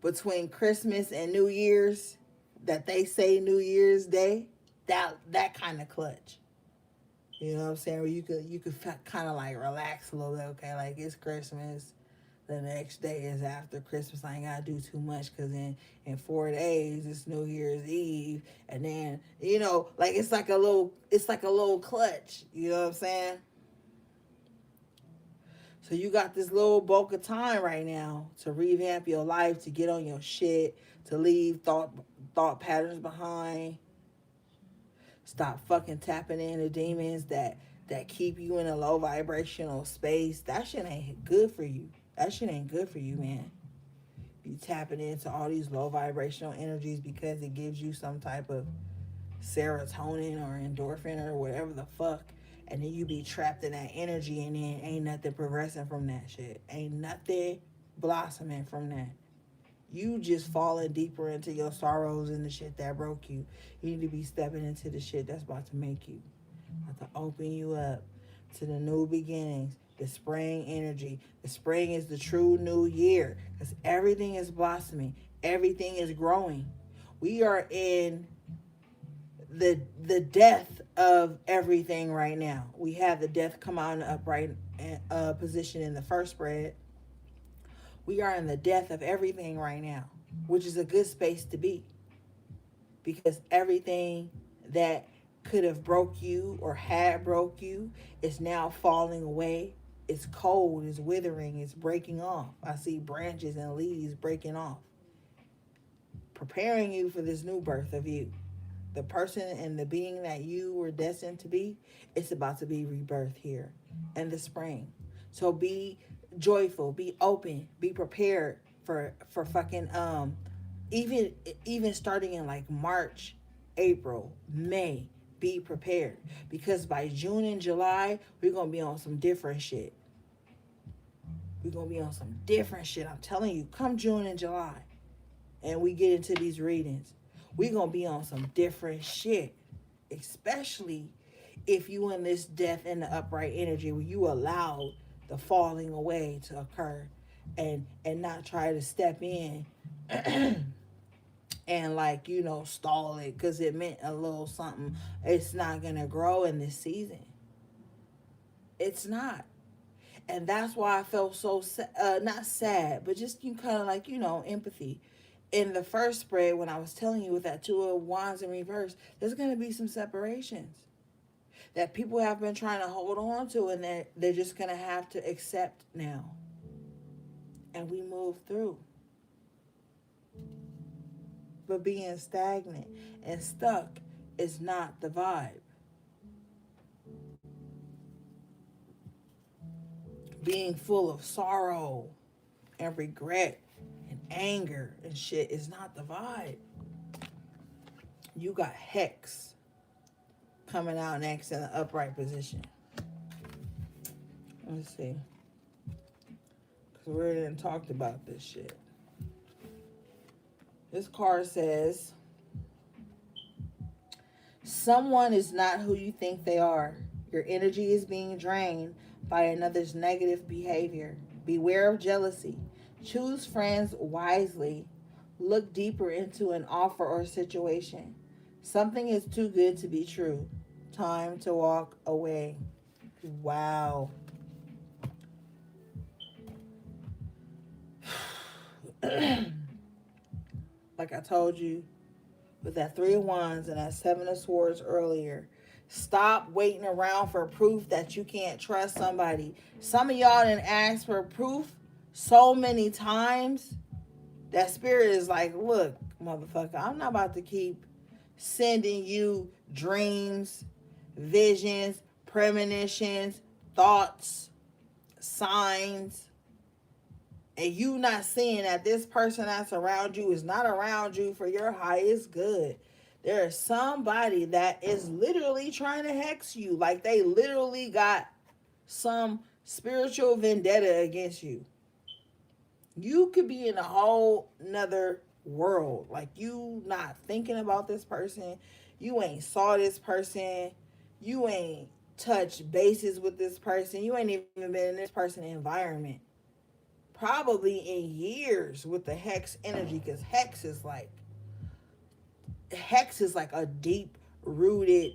between Christmas and New Year's, that they say New Year's Day. That kind of clutch. You know what I'm saying? Where you could kind of like relax a little bit. Okay, like it's Christmas. The next day is after Christmas. I ain't gotta do too much because in 4 days it's New Year's Eve, and then like it's like a little clutch. You know what I'm saying? So you got this little bulk of time right now to revamp your life, to get on your shit, to leave thought patterns behind. Stop fucking tapping into demons that keep you in a low vibrational space. That shit ain't good for you. That shit ain't good for you, man. You tapping into all these low vibrational energies because it gives you some type of serotonin or endorphin or whatever the fuck. And then you be trapped in that energy, and then ain't nothing progressing from that shit. Ain't nothing blossoming from that. You just falling deeper into your sorrows and the shit that broke you. You need to be stepping into the shit that's about to make you, about to open you up to the new beginnings, the spring energy. The spring is the true new year because everything is blossoming, everything is growing. We are in the death of everything right now. We have the death come out in the upright position in the first spread. We are in the death of everything right now, which is a good space to be, because everything that could have broke you or had broke you is now falling away. It's cold, it's withering, it's breaking off. I see branches and leaves breaking off, preparing you for this new birth of you. The person and the being that you were destined to be, it's about to be rebirthed here in the spring. So be joyful, be open, be prepared for fucking even starting in like March, April, May. Be prepared, because by June and July we're gonna be on some different shit. We're gonna be on some different shit. I'm telling you, come June and July, and we get into these readings, we're gonna be on some different shit. Especially if you in this death in the upright energy where you allow the falling away to occur, and not try to step in and like stall it because it meant a little something. It's not gonna grow in this season. It's not. And that's why I felt so not sad, but just you kind of like empathy. In the first spread, when I was telling you with that two of wands in reverse, there's gonna be some separations that people have been trying to hold on to, and they're just gonna have to accept now. And we move through. But being stagnant and stuck is not the vibe. Being full of sorrow and regret and anger and shit is not the vibe. You got hex coming out next in the upright position. Let's see. Because we already talked about this shit. This card says, someone is not who you think they are. Your energy is being drained by another's negative behavior. Beware of jealousy. Choose friends wisely. Look deeper into an offer or situation. Something is too good to be true. Time to walk away. Wow. Like I told you with that 3 of Wands and that 7 of Swords earlier, stop waiting around for proof that you can't trust somebody. Some of y'all didn't ask for proof so many times that spirit is like, look, motherfucker, I'm not about to keep sending you dreams, visions, premonitions, thoughts, signs, and you not seeing that this person that's around you is not around you for your highest good. There is somebody that is literally trying to hex you. Like they literally got some spiritual vendetta against you. You could be in a whole nother world. Like, you not thinking about this person. You ain't saw this person. You ain't touched bases with this person. You ain't even been in this person's environment. Probably in years with the hex energy. Because hex is like a deep rooted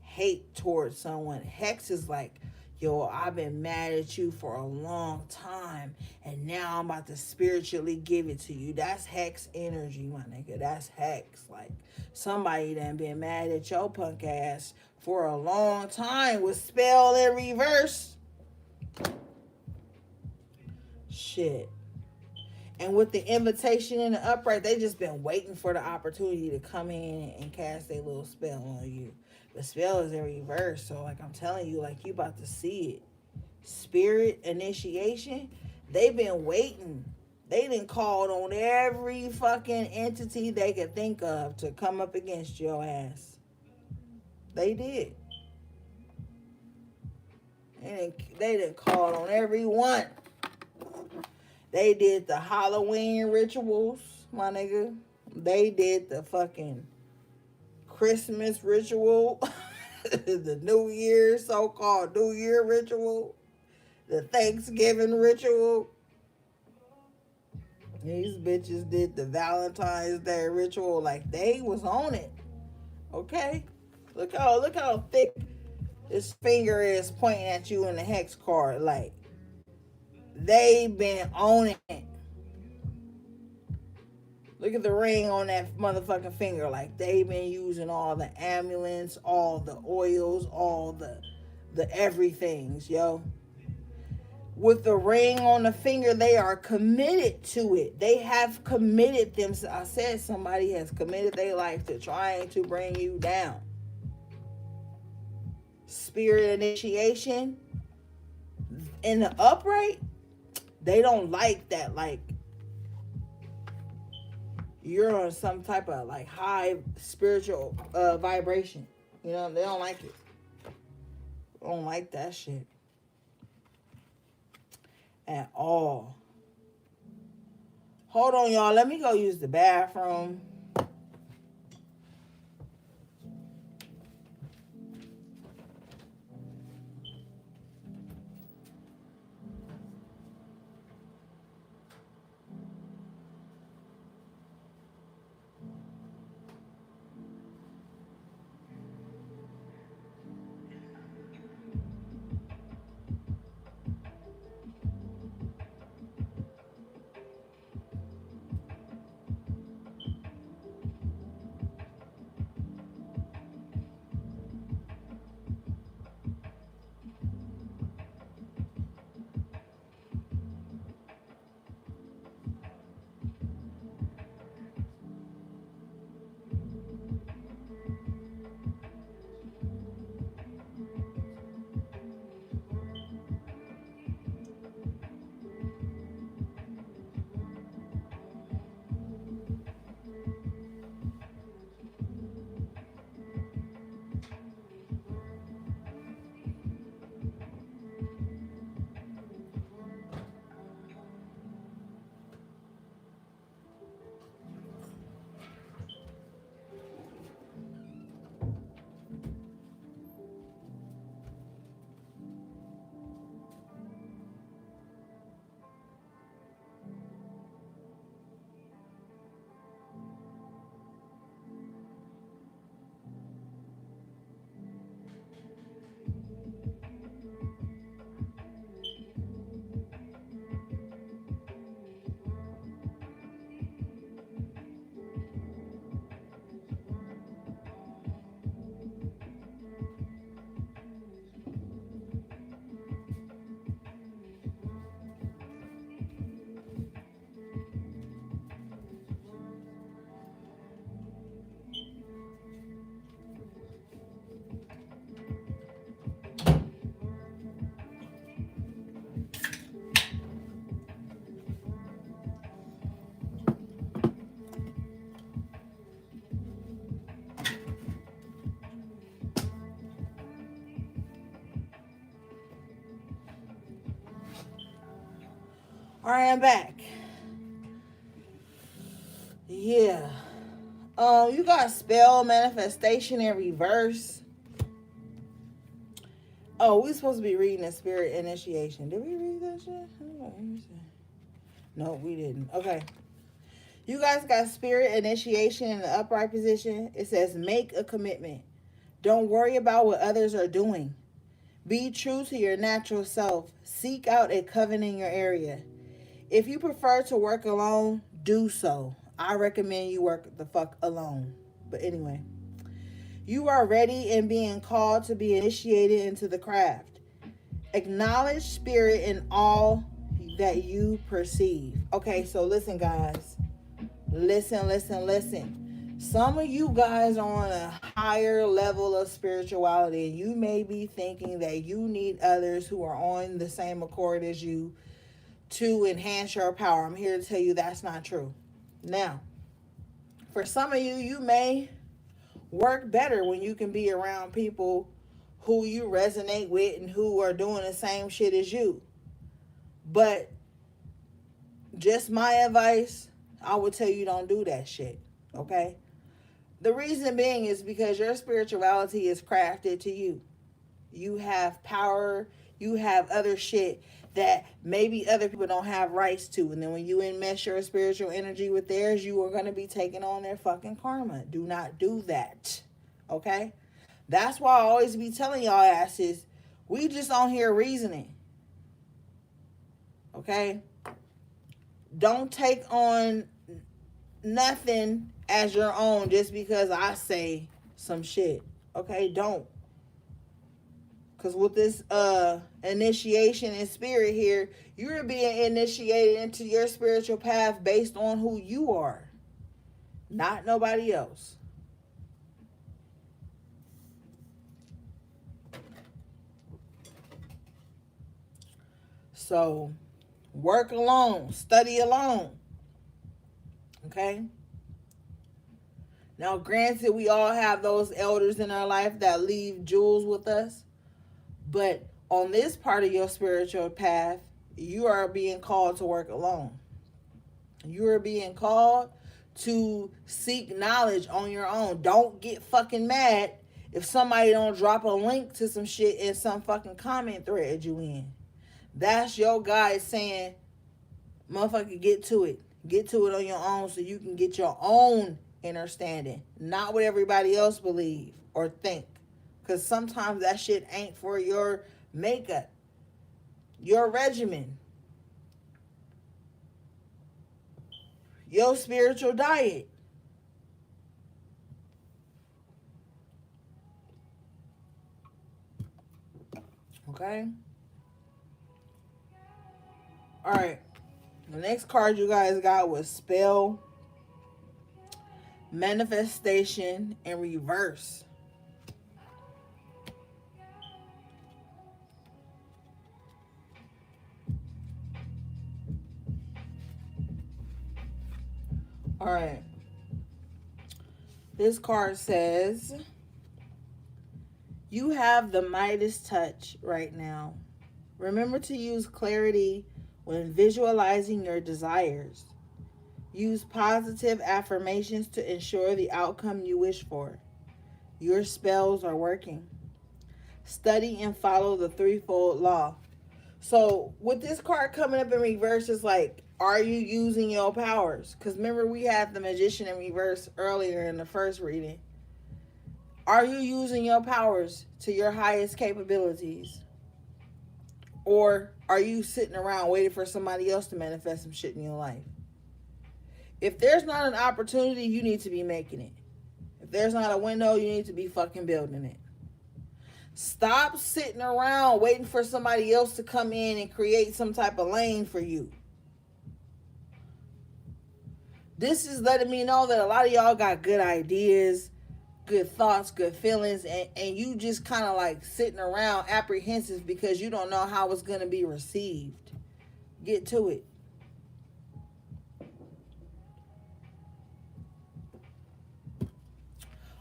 hate towards someone. Hex is like, yo, I've been mad at you for a long time, and now I'm about to spiritually give it to you. That's hex energy, my nigga. That's hex. Like, somebody done been mad at your punk ass for a long time with spell in reverse. Shit. And with the invitation in the upright, they just been waiting for the opportunity to come in and cast their little spell on you. The spell is in reverse, so like I'm telling you, like, you about to see it. Spirit initiation, they've been waiting. They done called on every fucking entity they could think of to come up against your ass. They did. They done called on everyone. They did the Halloween rituals, my nigga. They did the fucking Christmas ritual. The New Year, so-called New Year ritual. The Thanksgiving ritual. These bitches did the Valentine's Day ritual. Like, they was on it. Okay? Look how thick this finger is pointing at you in the hex card. Like, they been on it. Look at the ring on that motherfucking finger. Like, they been using all the amulets, all the oils, all the everythings, yo. With the ring on the finger, they are committed to it. They have committed themselves. I said somebody has committed their life to trying to bring you down. Spirit initiation in the upright, they don't like that. Like, you're on some type of like high spiritual vibration. You know, they don't like it. They don't like that shit at all. Hold on, y'all. Let me go use the bathroom. All right, I'm back. Yeah. You got spell, manifestation in reverse. Oh, we supposed to be reading the spirit initiation. Did we read that shit? No, we didn't. Okay. You guys got spirit initiation in the upright position. It says make a commitment. Don't worry about what others are doing. Be true to your natural self. Seek out a coven in your area. If you prefer to work alone, do so. I recommend you work the fuck alone. But anyway, you are ready and being called to be initiated into the craft. Acknowledge spirit in all that you perceive. Okay, so listen, guys. Listen. Some of you guys are on a higher level of spirituality. You may be thinking that you need others who are on the same accord as you to enhance your power. I'm here to tell you that's not true. Now, for some of you, you may work better when you can be around people who you resonate with and who are doing the same shit as you. But just my advice, I would tell you don't do that shit, okay? The reason being is because your spirituality is crafted to you. You have power, you have other shit that maybe other people don't have rights to. And then when you enmesh your spiritual energy with theirs, you are going to be taking on their fucking karma. Do not do that, okay? That's why I always be telling y'all asses, we just on here reasoning, okay? Don't take on nothing as your own just because I say some shit. Okay, don't. Because with this initiation in spirit here, you're being initiated into your spiritual path based on who you are, not nobody else. So, work alone, study alone. Okay? Now, granted, we all have those elders in our life that leave jewels with us. But on this part of your spiritual path, you are being called to work alone. You are being called to seek knowledge on your own. Don't get fucking mad if somebody don't drop a link to some shit in some fucking comment thread you in. That's your guide saying, motherfucker, get to it. Get to it on your own so you can get your own understanding. Not what everybody else believe or think. Because sometimes that shit ain't for your makeup, your regimen, your spiritual diet. Okay? Alright. The next card you guys got was spell, manifestation, and reverse. All right. This card says, you have the Midas touch right now. Remember to use clarity when visualizing your desires. Use positive affirmations to ensure the outcome you wish for. Your spells are working. Study and follow the threefold law. So with this card coming up in reverse, it's like, are you using your powers? Because remember, we had the magician in reverse earlier in the first reading. Are you using your powers to your highest capabilities? Or are you sitting around waiting for somebody else to manifest some shit in your life? If there's not an opportunity, you need to be making it. If there's not a window, you need to be fucking building it. Stop sitting around waiting for somebody else to come in and create some type of lane for you. This is letting me know that a lot of y'all got good ideas, good thoughts, good feelings, and you just kind of like sitting around apprehensive because you don't know how it's going to be received. Get to it.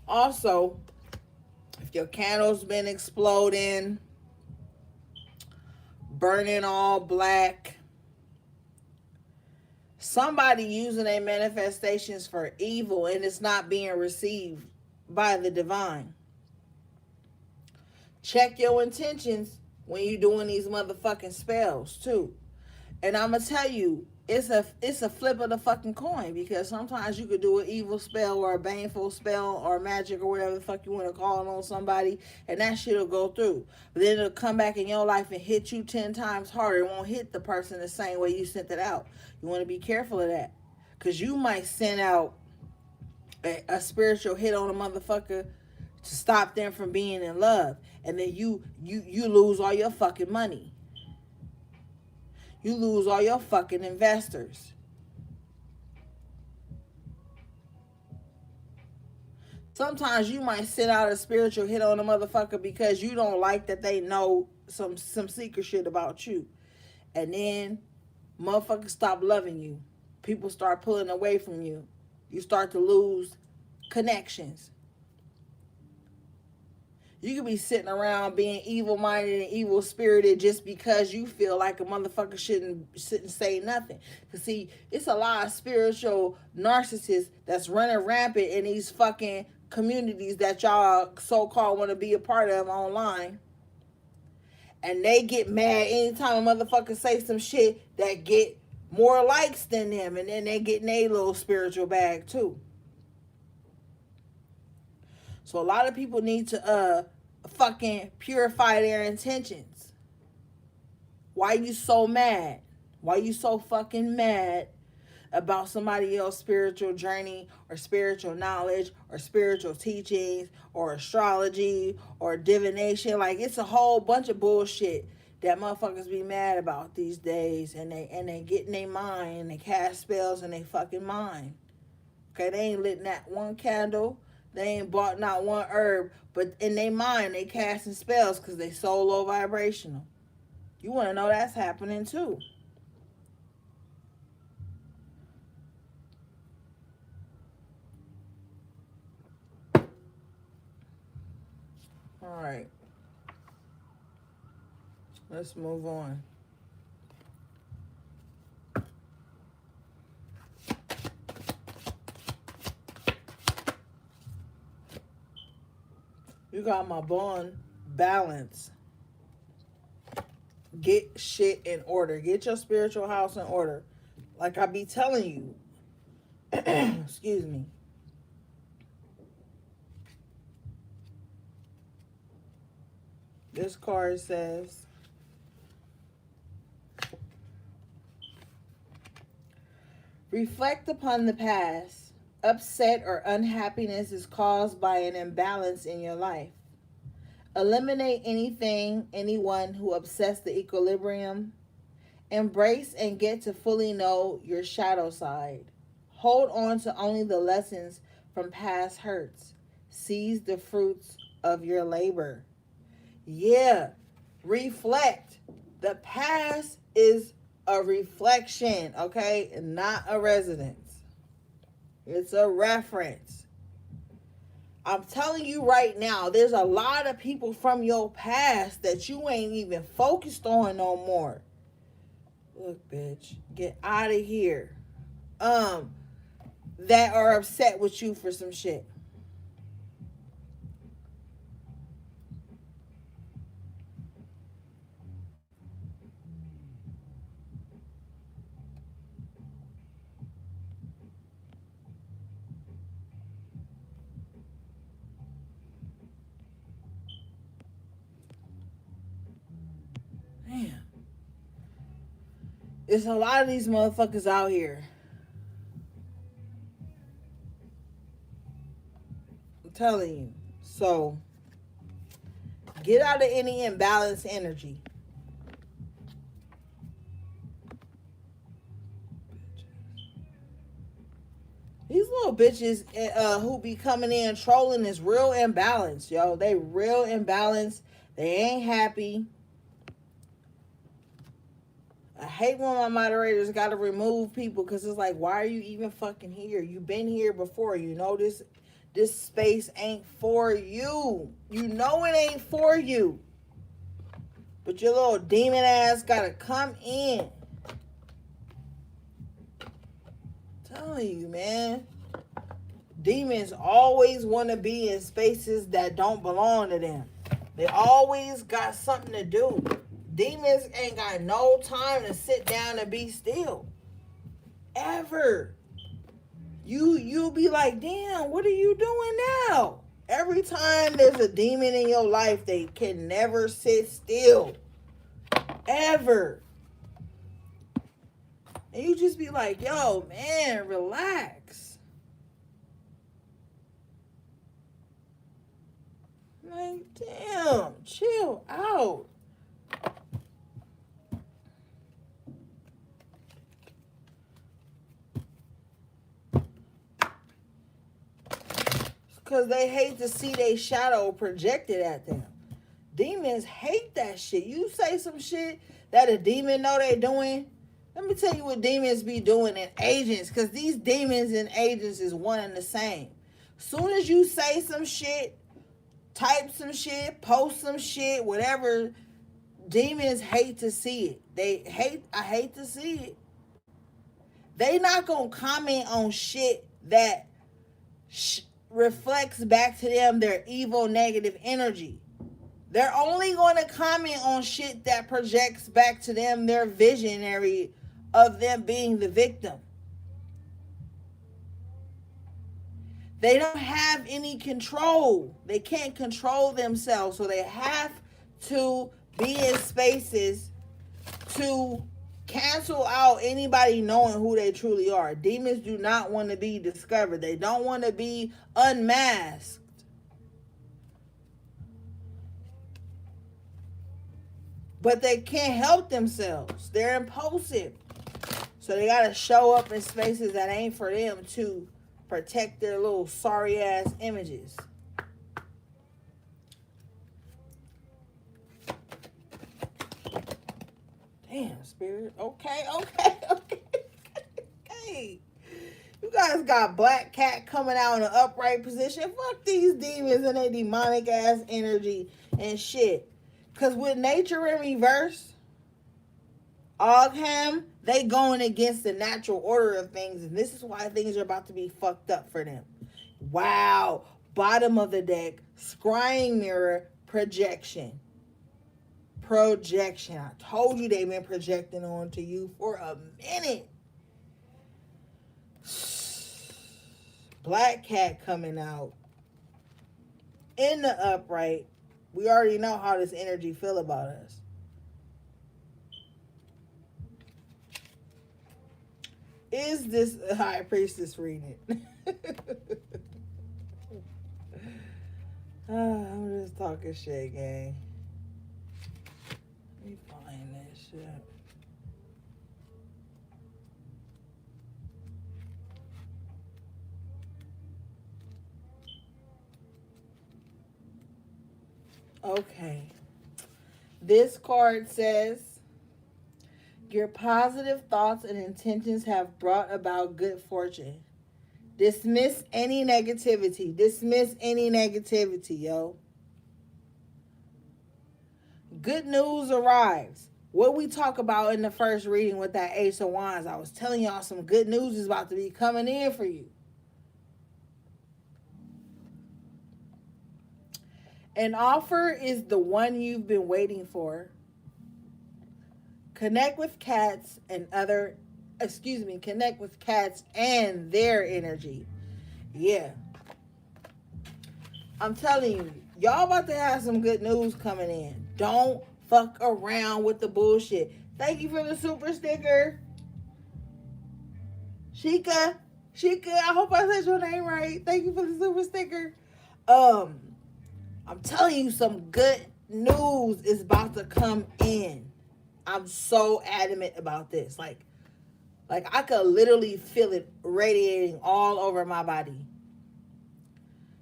Also, if your candle's been exploding, burning all black, Somebody using their manifestations for evil and it's not being received by the divine. Check your intentions when you're doing these motherfucking spells too. And I'm gonna tell you, it's a flip of the fucking coin, because sometimes you could do an evil spell or a baneful spell or magic or whatever the fuck you want to call it on somebody, and that shit'll go through. But then it'll come back in your life and hit you 10 times harder. It won't hit the person the same way you sent it out. You want to be careful of that, because you might send out a spiritual hit on a motherfucker to stop them from being in love, and then you lose all your fucking money. You lose all your fucking investors. Sometimes you might send out a spiritual hit on a motherfucker because you don't like that they know some secret shit about you. And then motherfuckers stop loving you. People start pulling away from you. You start to lose connections. You could be sitting around being evil-minded and evil-spirited just because you feel like a motherfucker shouldn't say nothing. Because, see, it's a lot of spiritual narcissists that's running rampant in these fucking communities that y'all so-called want to be a part of online. And they get mad anytime a motherfucker say some shit that get more likes than them. And then they get in a little spiritual bag, too. So a lot of people need to fucking purify their intentions. Why you so mad? Why you so fucking mad about somebody else's spiritual journey or spiritual knowledge or spiritual teachings or astrology or divination? Like, it's a whole bunch of bullshit that motherfuckers be mad about these days, and they get in their mind and they cast spells in their fucking mind. Okay, they ain't lit that one candle. They ain't bought not one herb, but in their mind, they casting spells because they so low vibrational. You want to know that's happening too. All right. Let's move on. You got my bond balance. Get shit in order. Get your spiritual house in order. Like I be telling you. Excuse me. This card says, reflect upon the past. Upset or unhappiness is caused by an imbalance in your life. Eliminate anyone who upsets the equilibrium. Embrace and get to fully know your shadow side. Hold on to only the lessons from past hurts. Seize the fruits of your labor. Yeah, reflect. The past is a reflection, okay? Not a residence. It's a reference. I'm telling you right now, there's a lot of people from your past that you ain't even focused on no more. Look, bitch, get out of here. That are upset with you for some shit. Man. There's a lot of these motherfuckers out here. I'm telling you. So, get out of any imbalanced energy. These little bitches who be coming in trolling is real imbalanced, yo. They real imbalanced. They ain't happy. I hate when my moderators got to remove people because it's like, why are you even fucking here? You've been here before. You know this space ain't for you. You know it ain't for you. But your little demon ass got to come in. telling you, man. Demons always want to be in spaces that don't belong to them. They always got something to do. Demons ain't got no time to sit down and be still. Ever. You'll be like, damn, what are you doing now? Every time there's a demon in your life, they can never sit still. Ever. And you just be like, yo, man, relax. Like, damn, chill out. Because they hate to see their shadow projected at them. Demons hate that shit. You say some shit that a demon know they doing. Let me tell you what demons be doing in agents. Because these demons and agents is one and the same. Soon as you say some shit, type some shit, post some shit, whatever, demons hate to see it. I hate to see it. They not going to comment on shit that reflects back to them their evil, negative energy. They're only going to comment on shit that projects back to them their visionary of them being the victim. They don't have any control. They can't control themselves, so they have to be in spaces to cancel out anybody knowing who they truly are. Demons do not want to be discovered. They don't want to be unmasked. But they can't help themselves. They're impulsive. So they got to show up in spaces that ain't for them to protect their little sorry ass images. Damn, spirit. Okay. You guys got Black Cat coming out in an upright position. Fuck these demons and their demonic ass energy and shit. Because with nature in reverse, Ogham, they going against the natural order of things. And this is why things are about to be fucked up for them. Wow. Bottom of the deck. Scrying mirror. Projection. I told you they've been projecting onto you for a minute. Black Cat coming out in the upright. We already know how this energy feel about us. Is this a high priestess reading? I'm just talking shit, gang. Let me find that shit. Okay. This card says, your positive thoughts and intentions have brought about good fortune. Dismiss any negativity. Yo. Good news arrives. What we talk about in the first reading with that Ace of Wands, I was telling y'all some good news is about to be coming in for you. An offer is the one you've been waiting for. Connect with cats and their energy. Yeah. I'm telling you, y'all about to have some good news coming in. Don't fuck around with the bullshit. Thank you for the super sticker. Shika, I hope I said your name right. Thank you for the super sticker. I'm telling you, some good news is about to come in. I'm so adamant about this. Like I could literally feel it radiating all over my body.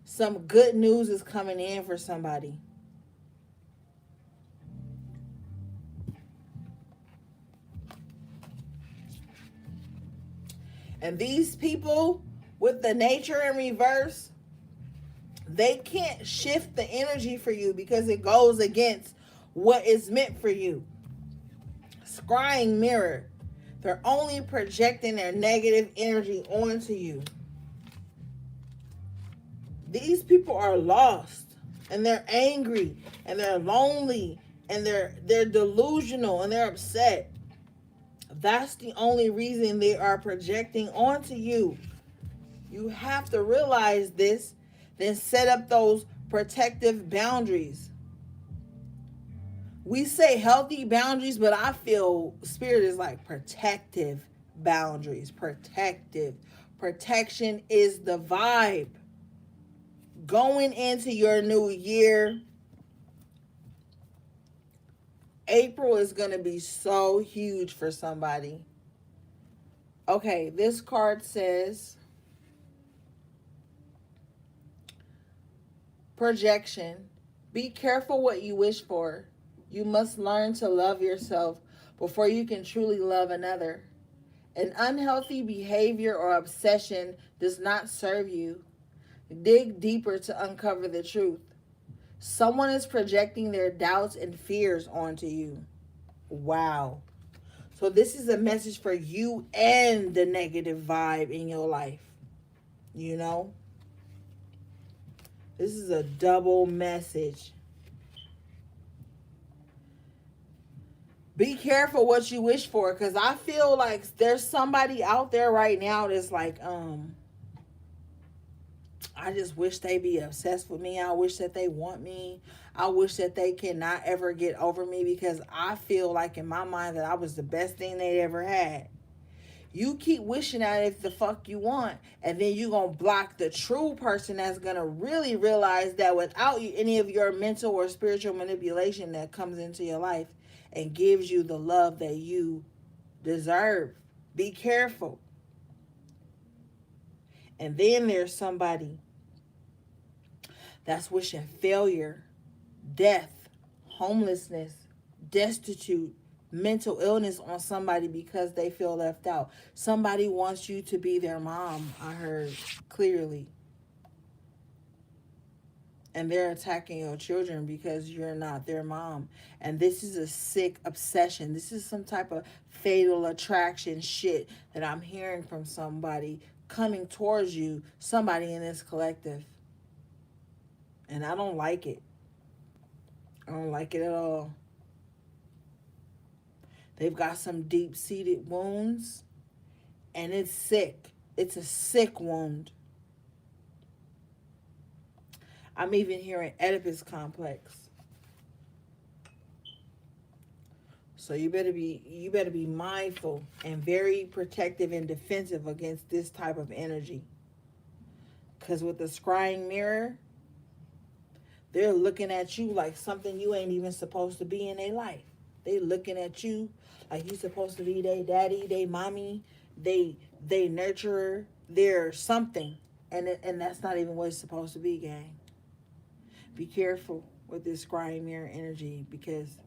Some good news is coming in for somebody. And these people with the nature in reverse, they can't shift the energy for you because it goes against what is meant for you. Scrying mirror. They're only projecting their negative energy onto you. These people are lost, and they're angry, and they're lonely, and they're delusional, and they're upset. That's the only reason they are projecting onto you. You have to realize this, then set up those protective boundaries. We say healthy boundaries, but I feel spirit is like protective boundaries. Protective. Protection is the vibe. Going into your new year, April is going to be so huge for somebody. Okay, this card says projection. Be careful what you wish for. You must learn to love yourself before you can truly love another. An unhealthy behavior or obsession does not serve you. Dig deeper to uncover the truth. Someone is projecting their doubts and fears onto you. Wow. So this is a message for you and the negative vibe in your life. You know? This is a double message. Be careful what you wish for, because I feel like there's somebody out there right now that's like, I just wish they be obsessed with me. I wish that they want me. I wish that they cannot ever get over me, because I feel like in my mind that I was the best thing they ever had. You keep wishing that if the fuck you want, and then you're going to block the true person that's going to really realize that without you, any of your mental or spiritual manipulation that comes into your life and gives you the love that you deserve. Be careful. And then there's somebody that's wishing failure, death, homelessness, destitute, mental illness on somebody because they feel left out. Somebody wants you to be their mom, I heard clearly. And they're attacking your children because you're not their mom. And this is a sick obsession. This is some type of fatal attraction shit that I'm hearing from somebody coming towards you, somebody in this collective. And I don't like it. I don't like it at all. They've got some deep-seated wounds, and it's sick. It's a sick wound. I'm even hearing Oedipus complex. So you better be mindful and very protective and defensive against this type of energy. Because with the scrying mirror, they're looking at you like something you ain't even supposed to be in their life. They looking at you like you're supposed to be their daddy, their mommy, they nurturer, they're something. And that's not even what it's supposed to be, gang. Be careful with this scrying mirror energy, because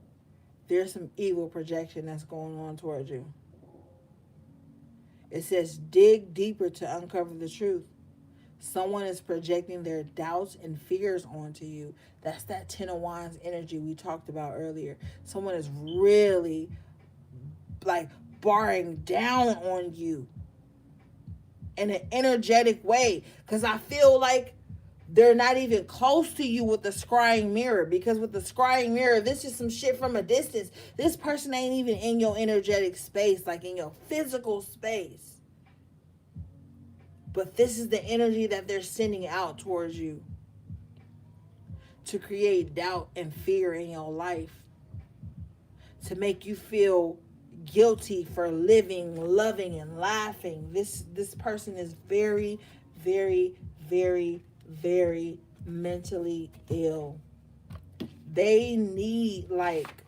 there's some evil projection that's going on towards you. It says, dig deeper to uncover the truth. Someone is projecting their doubts and fears onto you. That's that Ten of Wands energy we talked about earlier. Someone is really like barring down on you in an energetic way. Because I feel like they're not even close to you with the scrying mirror. Because with the scrying mirror, this is some shit from a distance. This person ain't even in your energetic space, like in your physical space. But this is the energy that they're sending out towards you to create doubt and fear in your life, to make you feel guilty for living, loving, and laughing. This person is very, very, very, very mentally ill. They need like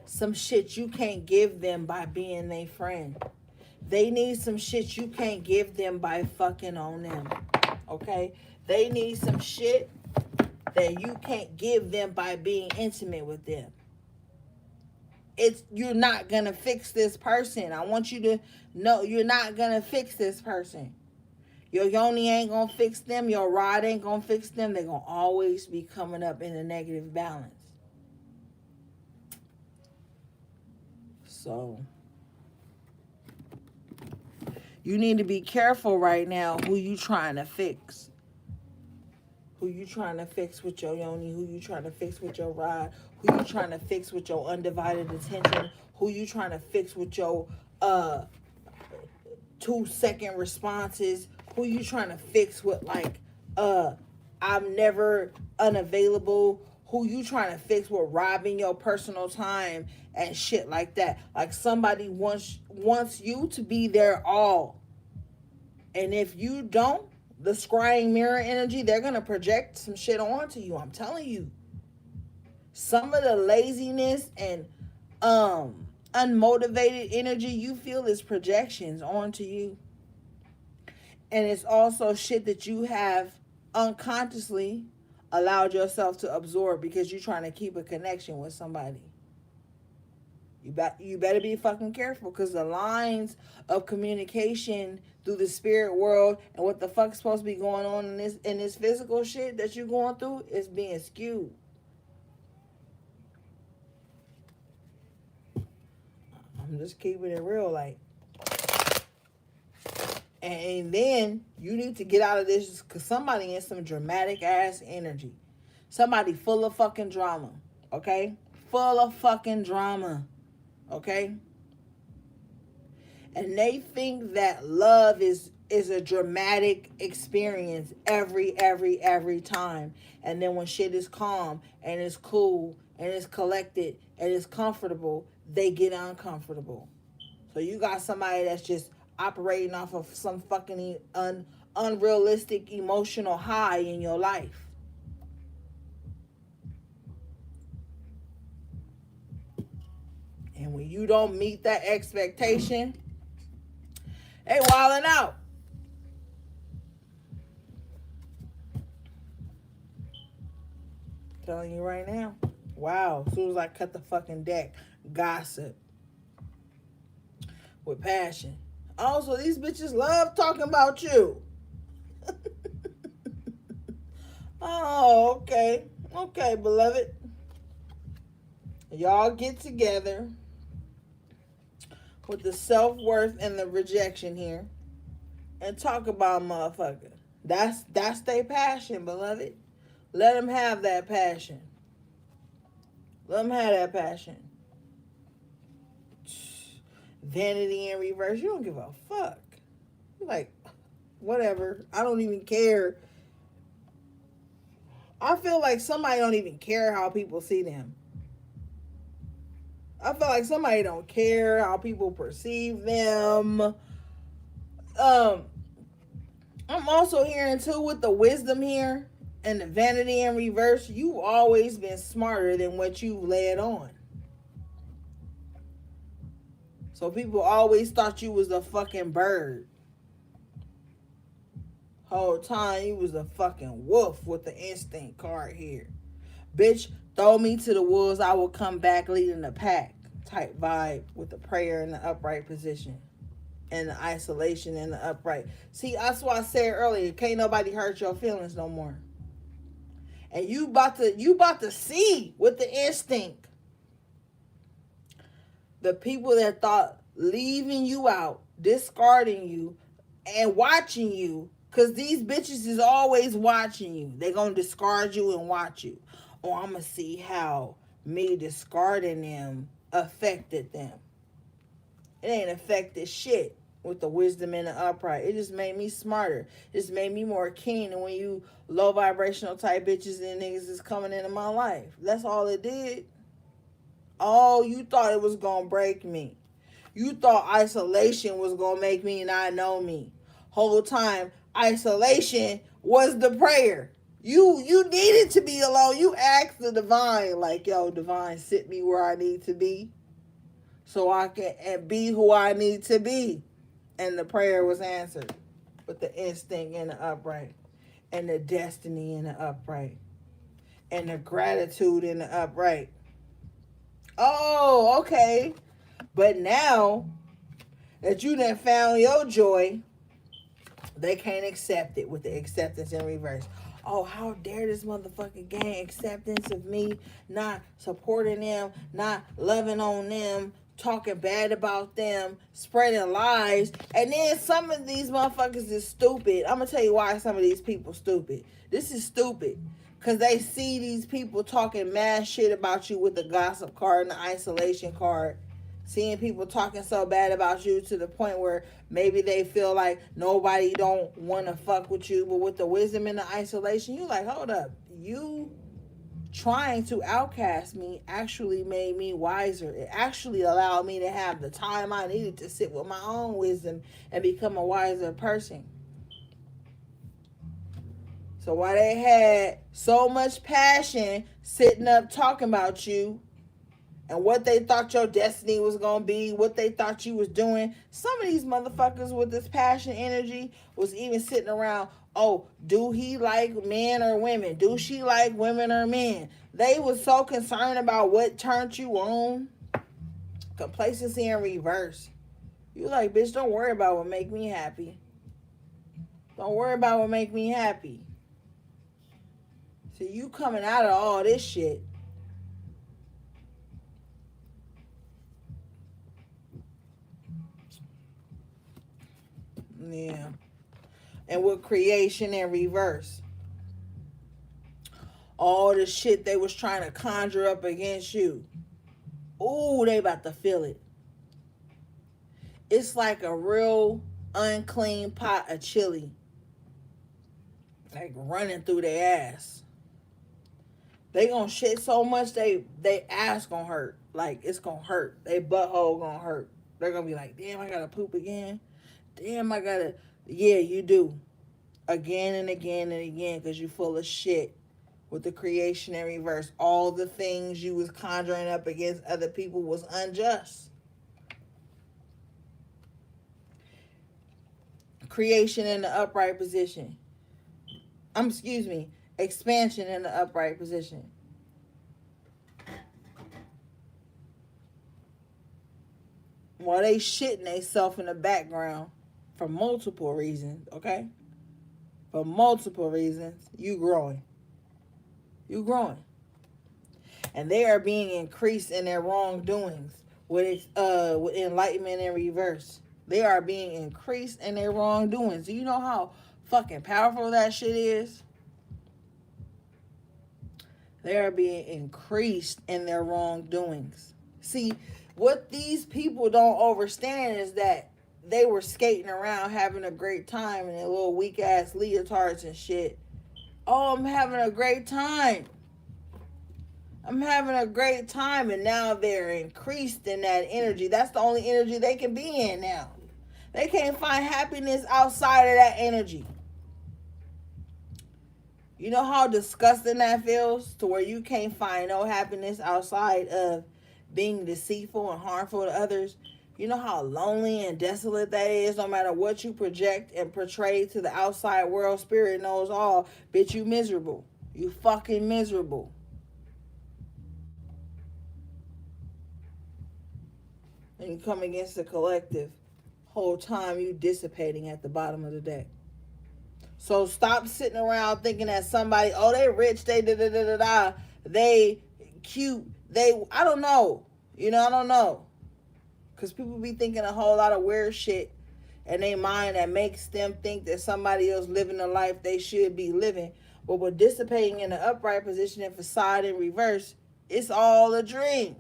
some shit you can't give them by being their friend. They need some shit you can't give them by fucking on them. Okay? They need some shit that you can't give them by being intimate with them. You're not gonna fix this person. I want you to know you're not gonna fix this person. Your yoni ain't gonna fix them. Your rod ain't gonna fix them. They're gonna always be coming up in a negative balance. So You need to be careful right now who you trying to fix. Who you trying to fix with your yoni, who you trying to fix with your rod, who you trying to fix with your undivided attention, who you trying to fix with your 2-second responses, who you trying to fix with like I'm never unavailable, who you trying to fix with robbing your personal time and shit like that. Like somebody wants you to be their all. And if you don't, the scrying mirror energy, they're going to project some shit onto you. I'm telling you. Some of the laziness and unmotivated energy you feel is projections onto you. And it's also shit that you have unconsciously allowed yourself to absorb because you're trying to keep a connection with somebody. You better be fucking careful because the lines of communication through the spirit world and what the fuck's supposed to be going on in this physical shit that you're going through is being skewed. I'm just keeping it real, like. And then you need to get out of this because somebody in some dramatic ass energy. Somebody full of fucking drama, okay? Full of fucking drama. Okay? And they think that love is a dramatic experience every time. And then when shit is calm and it's cool and it's collected and it's comfortable, they get uncomfortable. So you got somebody that's just operating off of some fucking unrealistic emotional high in your life. And when you don't meet that expectation, they wilding out. Telling you right now. Wow. As soon as I cut the fucking deck, gossip. With passion. Also, these bitches love talking about you. Oh, okay. Okay, beloved. Y'all get together with the self-worth and the rejection here and talk about motherfucker. That's their passion, beloved. Let them have that passion. Let them have that passion. Vanity in reverse. You don't give a fuck. You're like, whatever. I don't even care. I feel like somebody don't even care how people see them. I feel like somebody don't care how people perceive them. I'm also hearing too with the wisdom here and the vanity in reverse, you've always been smarter than what you led on. So people always thought you was a fucking bird. Whole time you was a fucking wolf with the instinct card here. Bitch, throw me to the wolves, I will come back leading the pack type vibe with the prayer in the upright position and the isolation in the upright. See, that's why I said earlier, can't nobody hurt your feelings no more. And you about to see with the instinct the people that thought leaving you out, discarding you, and watching you, because these bitches is always watching you. They gonna discard you and watch you. Oh, I'm gonna see how me discarding them affected them. It ain't affected shit with the wisdom in the upright. It just made me smarter. It just made me more keen. And when you low vibrational type bitches and niggas is coming into my life, that's all it did. Oh, you thought it was gonna break me. You thought isolation was gonna make me not know me. Whole time, isolation was the prayer. You needed to be alone. You asked the divine, like, yo, divine, sit me where I need to be so I can be who I need to be. And the prayer was answered with the instinct in the upright and the destiny in the upright and the gratitude in the upright. Oh, okay. But now that you done found your joy, they can't accept it with the acceptance in reverse. Oh, how dare this motherfucker gain acceptance of me not supporting them, not loving on them, talking bad about them, spreading lies. And then some of these motherfuckers is stupid. I'm going to tell you why some of these people stupid. This is stupid. Because they see these people talking mad shit about you with the gossip card and the isolation card. Seeing people talking so bad about you to the point where maybe they feel like nobody don't want to fuck with you. But with the wisdom and the isolation, you like, hold up. You trying to outcast me actually made me wiser. It actually allowed me to have the time I needed to sit with my own wisdom and become a wiser person. So while they had so much passion sitting up talking about you and what they thought your destiny was going to be, what they thought you was doing, some of these motherfuckers with this passion energy was even sitting around, oh, do he like men or women? Do she like women or men? They was so concerned about what turned you on. Complacency in reverse. You like, bitch, don't worry about what make me happy. Don't worry about what make me happy. So you coming out of all this shit. Yeah. And with creation in reverse. All the shit they was trying to conjure up against you. Ooh, they about to feel it. It's like a real unclean pot of chili. Like running through their ass. They gonna shit so much they ass gonna hurt. Like it's gonna hurt. They butthole gonna hurt. They're gonna be like, damn, I gotta poop again. Damn, I gotta. Yeah, you do. Again and again and again, because you full of shit. With the creation in reverse. All the things you was conjuring up against other people was unjust. Creation in the upright position. Expansion in the upright position. While they shitting themselves in the background for multiple reasons, okay? For multiple reasons, you growing. You growing. And they are being increased in their wrongdoings with enlightenment in reverse. They are being increased in their wrongdoings. Do you know how fucking powerful that shit is? They are being increased in their wrongdoings. See, what these people don't understand is that they were skating around having a great time in their little weak ass leotards and shit. Oh, I'm having a great time. I'm having a great time. And now they're increased in that energy. That's the only energy they can be in now. They can't find happiness outside of that energy. You know how disgusting that feels? To where you can't find no happiness outside of being deceitful and harmful to others. You know how lonely and desolate that is? No matter what you project and portray to the outside world, spirit knows all. Bitch, you miserable. You fucking miserable. And you come against the collective. Whole time you dissipating at the bottom of the deck. So stop sitting around thinking that somebody, oh, they rich, they da-da-da-da-da, they cute, they, I don't know. You know, I don't know. Because people be thinking a whole lot of weird shit in their mind that makes them think that somebody else living the life they should be living. But with dissipating in the upright position and facade in reverse, it's all a dream.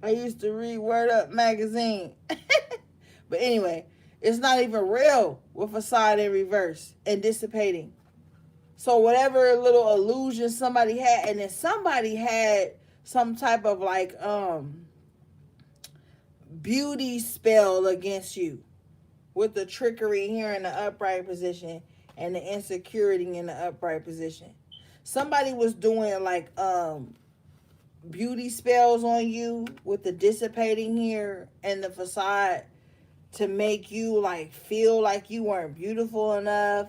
I used to read Word Up magazine. But anyway, it's not even real with facade in reverse and dissipating. So whatever little illusion somebody had, and then somebody had some type of like beauty spell against you with the trickery here in the upright position and the insecurity in the upright position. Somebody was doing like beauty spells on you with the dissipating here and the facade to make you like feel like you weren't beautiful enough,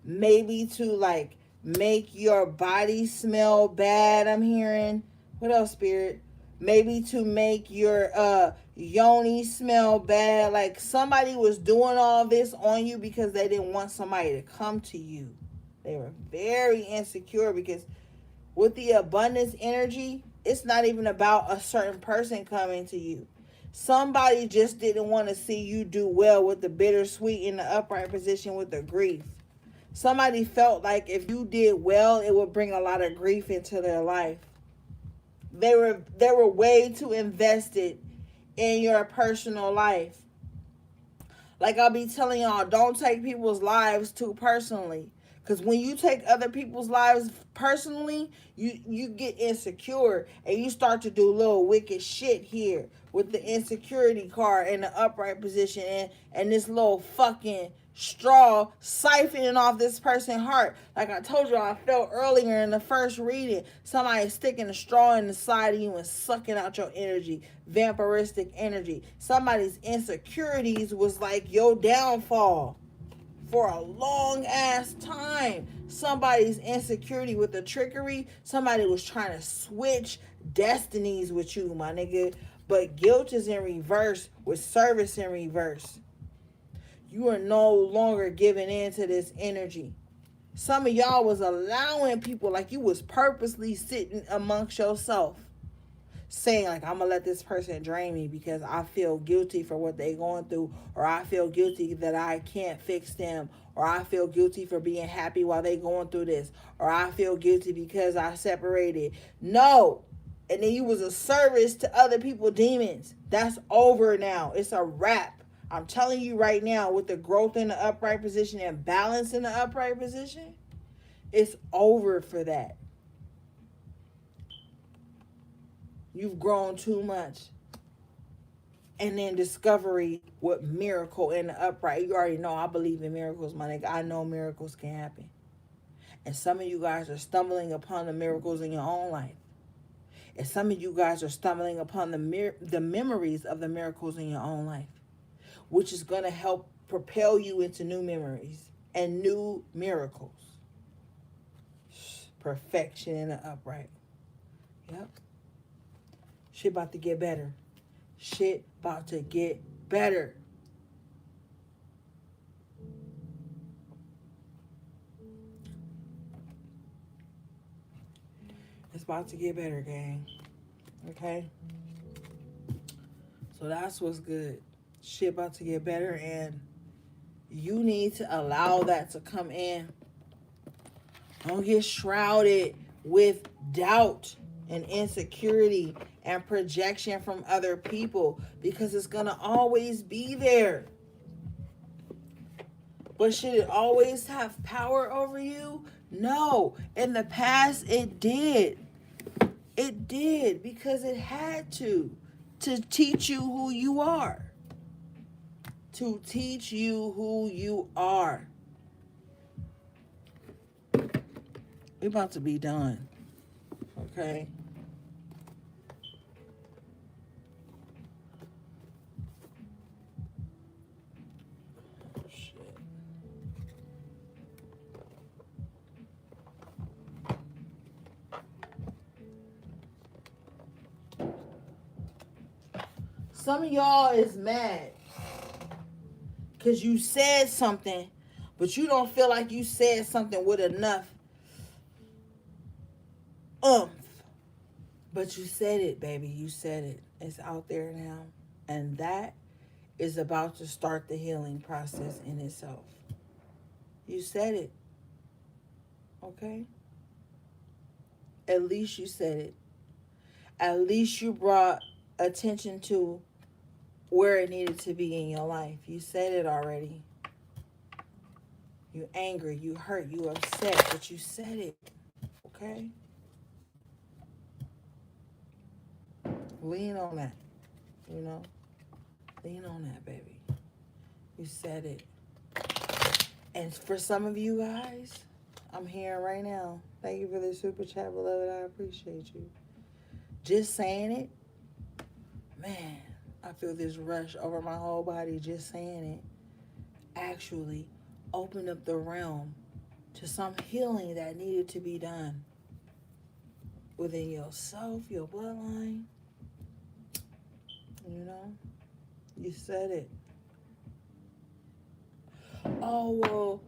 maybe to like make your body smell bad. I'm hearing, what else, spirit? Maybe to make your yoni smell bad. Like somebody was doing all this on you because they didn't want somebody to come to you. They were very insecure because with the abundance energy, it's not even about a certain person coming to you. Somebody just didn't want to see you do well with the bittersweet in the upright position with the grief. Somebody felt like if you did well, it would bring a lot of grief into their life. They were way too invested in your personal life. Like I'll be telling y'all, don't take people's lives too personally. Because when you take other people's lives personally, you get insecure and you start to do little wicked shit here with the insecurity card in the upright position and this little fucking straw siphoning off this person's heart. Like I told you, I felt earlier in the first reading, somebody sticking a straw in the side of you and sucking out your energy, vampiristic energy. Somebody's insecurities was like your downfall. For a long ass time, somebody's insecurity with the trickery, somebody was trying to switch destinies with you, my nigga. But guilt is in reverse with service in reverse. You are no longer giving in to this energy. Some of y'all was allowing people, like you was purposely sitting amongst yourself, saying like, I'm gonna let this person drain me because I feel guilty for what they going through, or I feel guilty that I can't fix them, or I feel guilty for being happy while they going through this, or I feel guilty because I separated. No. And then you was a service to other people's demons. That's over now. It's a wrap. I'm telling you right now, with the growth in the upright position and balance in the upright position, it's over for that. You've grown too much. And then discovery with miracle in the upright. You already know I believe in miracles, my nigga. I know miracles can happen. And some of you guys are stumbling upon the miracles in your own life. And some of you guys are stumbling upon the memories of the miracles in your own life, which is going to help propel you into new memories and new miracles. Perfection in the upright. Yep. Shit about to get better. Shit about to get better. It's about to get better, gang. Okay? So that's what's good. Shit about to get better, and you need to allow that to come in. Don't get shrouded with doubt and insecurity and projection from other people, because it's going to always be there. But should it always have power over you? No. In the past, it did. It did, because it had to teach you who you are. To teach you who you are. We're about to be done. Okay? Shit. Some of y'all is mad because you said something, but you don't feel like you said something with enough oomph. But you said it, baby. You said it. It's out there now. And that is about to start the healing process in itself. You said it. Okay? At least you said it. At least you brought attention to where it needed to be in your life. You said it already. You angry, you hurt, you upset, but you said it. Okay? Lean on that. You know? Lean on that, baby. You said it. And for some of you guys, I'm here right now. Thank you for the super chat, beloved. I appreciate you. Just saying it, man, I feel this rush over my whole body just saying it. Actually opened up the realm to some healing that needed to be done within yourself, your bloodline. You know, you said it. Oh, well,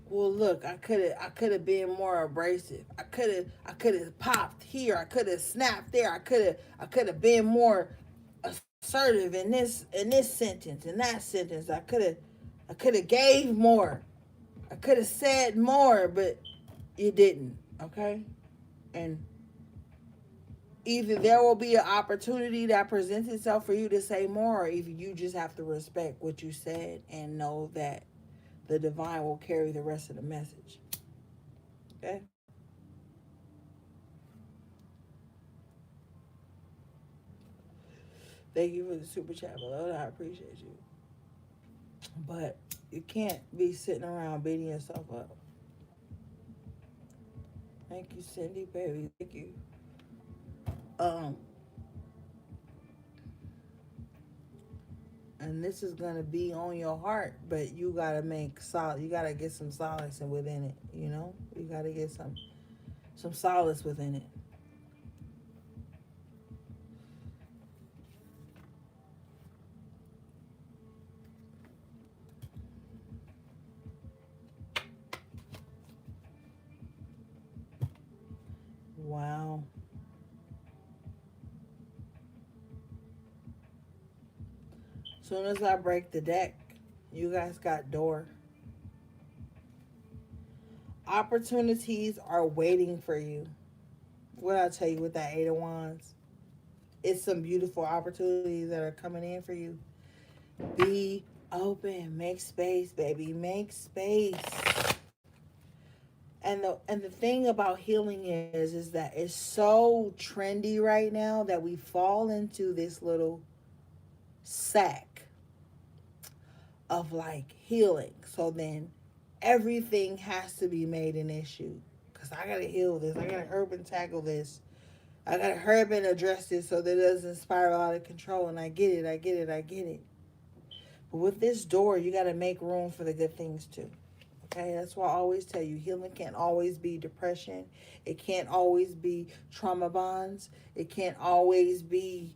well, look, I could have been more abrasive. I could have popped here. I could have snapped there. I could have been more assertive in this sentence, in that sentence. I could have gave more. I could have said more, but you didn't. Okay, and either there will be an opportunity that presents itself for you to say more, or either you just have to respect what you said and know that the divine will carry the rest of the message. Okay. Thank you for the super chat, below. I appreciate you. But you can't be sitting around beating yourself up. Thank you, Cindy, baby. Thank you. Um, and this is gonna be on your heart, but you gotta make solid. You gotta get some solace within it. You know, you gotta get some solace within it. Wow. Soon as I break the deck, you guys got door. Opportunities are waiting for you. What I tell you with that Eight of Wands, it's some beautiful opportunities that are coming in for you. Be open, make space, baby, make space. And the thing about healing is that it's so trendy right now that we fall into this little sack of like healing. So then everything has to be made an issue. Because I got to heal this. I got to herb and tackle this. I got to herb and address this so that it doesn't spiral out of control. And I get it. I get it. I get it. But with this door, you got to make room for the good things too. Okay, that's why I always tell you healing can't always be depression. It can't always be trauma bonds. It can't always be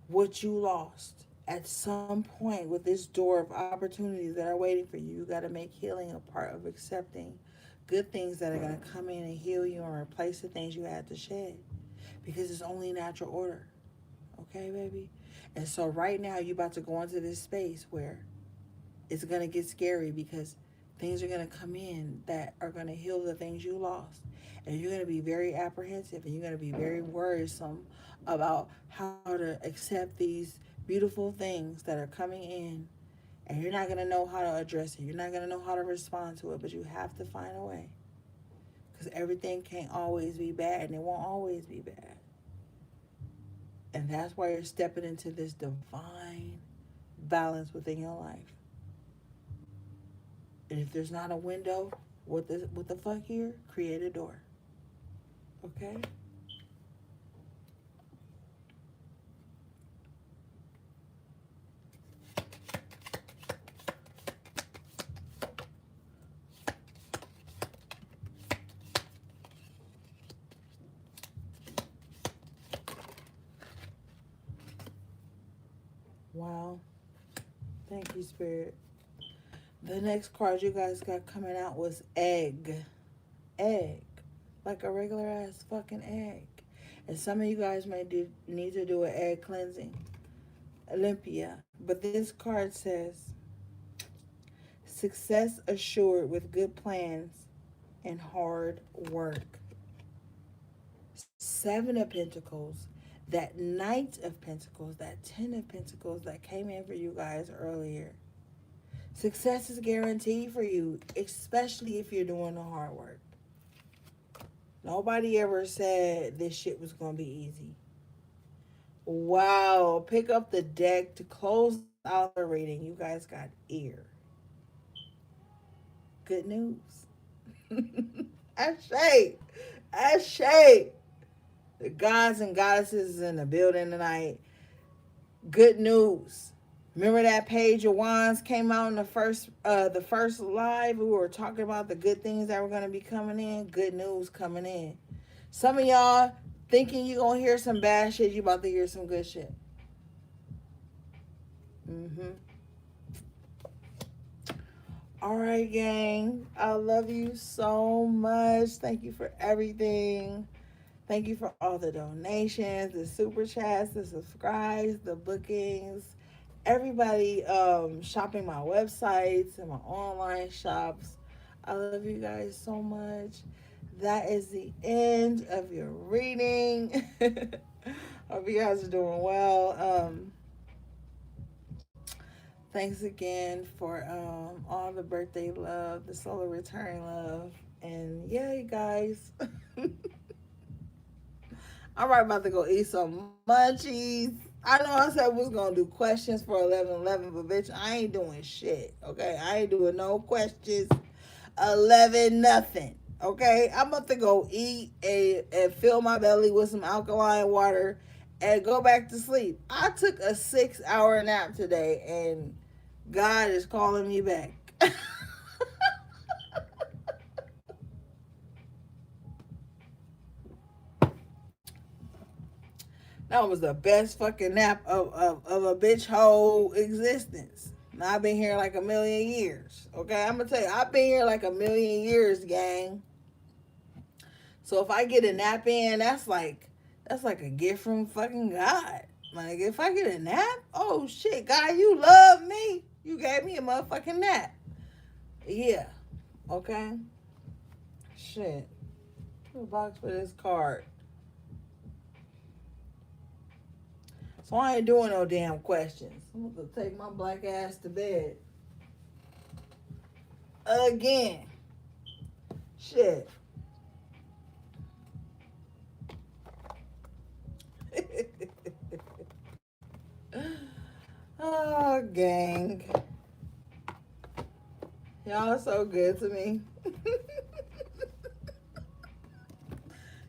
what you lost. At some point, with this door of opportunities that are waiting for you, you got to make healing a part of accepting good things that are going to come in and heal you and replace the things you had to shed. Because it's only natural order. Okay, baby? And so right now, you're about to go into this space where it's going to get scary because things are going to come in that are going to heal the things you lost. And you're going to be very apprehensive and you're going to be very worrisome about how to accept these beautiful things that are coming in. And you're not going to know how to address it. You're not going to know how to respond to it, but you have to find a way. Because everything can't always be bad and it won't always be bad. And that's why you're stepping into this divine balance within your life. And if there's not a window, what the fuck here? Create a door. Okay? Wow. Thank you, Spirit. The next card you guys got coming out was egg. Egg. Like a regular ass fucking egg. And some of you guys may need to do an egg cleansing. Olympia. But this card says, success assured with good plans and hard work. Seven of Pentacles. That Knight of Pentacles. That Ten of Pentacles that came in for you guys earlier. Success is guaranteed for you, especially if you're doing the hard work. Nobody ever said this shit was going to be easy. Wow. Pick up the deck to close out the reading. You guys got ear. Good news. Ashay. Ashay. The gods and goddesses in the building tonight. Good news. Remember that Page of Wands came out in the first live? We were talking about the good things that were going to be coming in. Good news coming in. Some of y'all thinking you're going to hear some bad shit. You about to hear some good shit. All right, gang. I love you so much. Thank you for everything. Thank you for all the donations, the super chats, the subscribes, the bookings, everybody shopping my websites and my online shops. I love you guys so much. That is the end of your reading. Hope you guys are doing well. Thanks again for all the birthday love, the solar return love, and yeah, you guys. I'm right about to go eat some munchies. I know I said we was gonna do questions for 11:11, but bitch, I ain't doing shit. Okay, I ain't doing no questions. 11 nothing. Okay, I'm about to go eat and fill my belly with some alkaline water and go back to sleep. I took a 6-hour nap today, and God is calling me back. That was the best fucking nap of a bitch whole existence. Now I've been here like a million years. Okay, I'm gonna tell you, I've been here like a million years, gang. So if I get a nap in, that's like a gift from fucking God. Like if I get a nap, oh shit, God, you love me. You gave me a motherfucking nap. Yeah. Okay. Shit. Put a box for this card. So I ain't doing no damn questions. I'm gonna take my black ass to bed. Again. Shit. Oh, gang. Y'all are so good to me.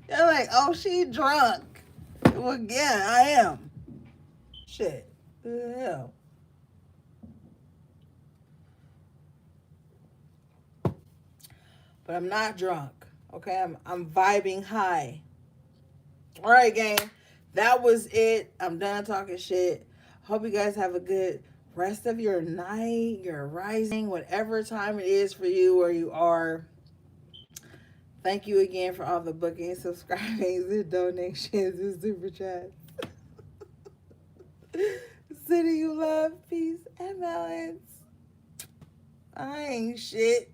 You're like, oh, she drunk. Well, yeah, I am. Shit. What the hell? But I'm not drunk. Okay, I'm vibing high. All right, gang. That was it. I'm done talking shit. Hope you guys have a good rest of your night, your rising, whatever time it is for you where you are. Thank you again for all the bookings, subscribings, and donations and super chats. Sending you love, peace, and balance. I ain't shit.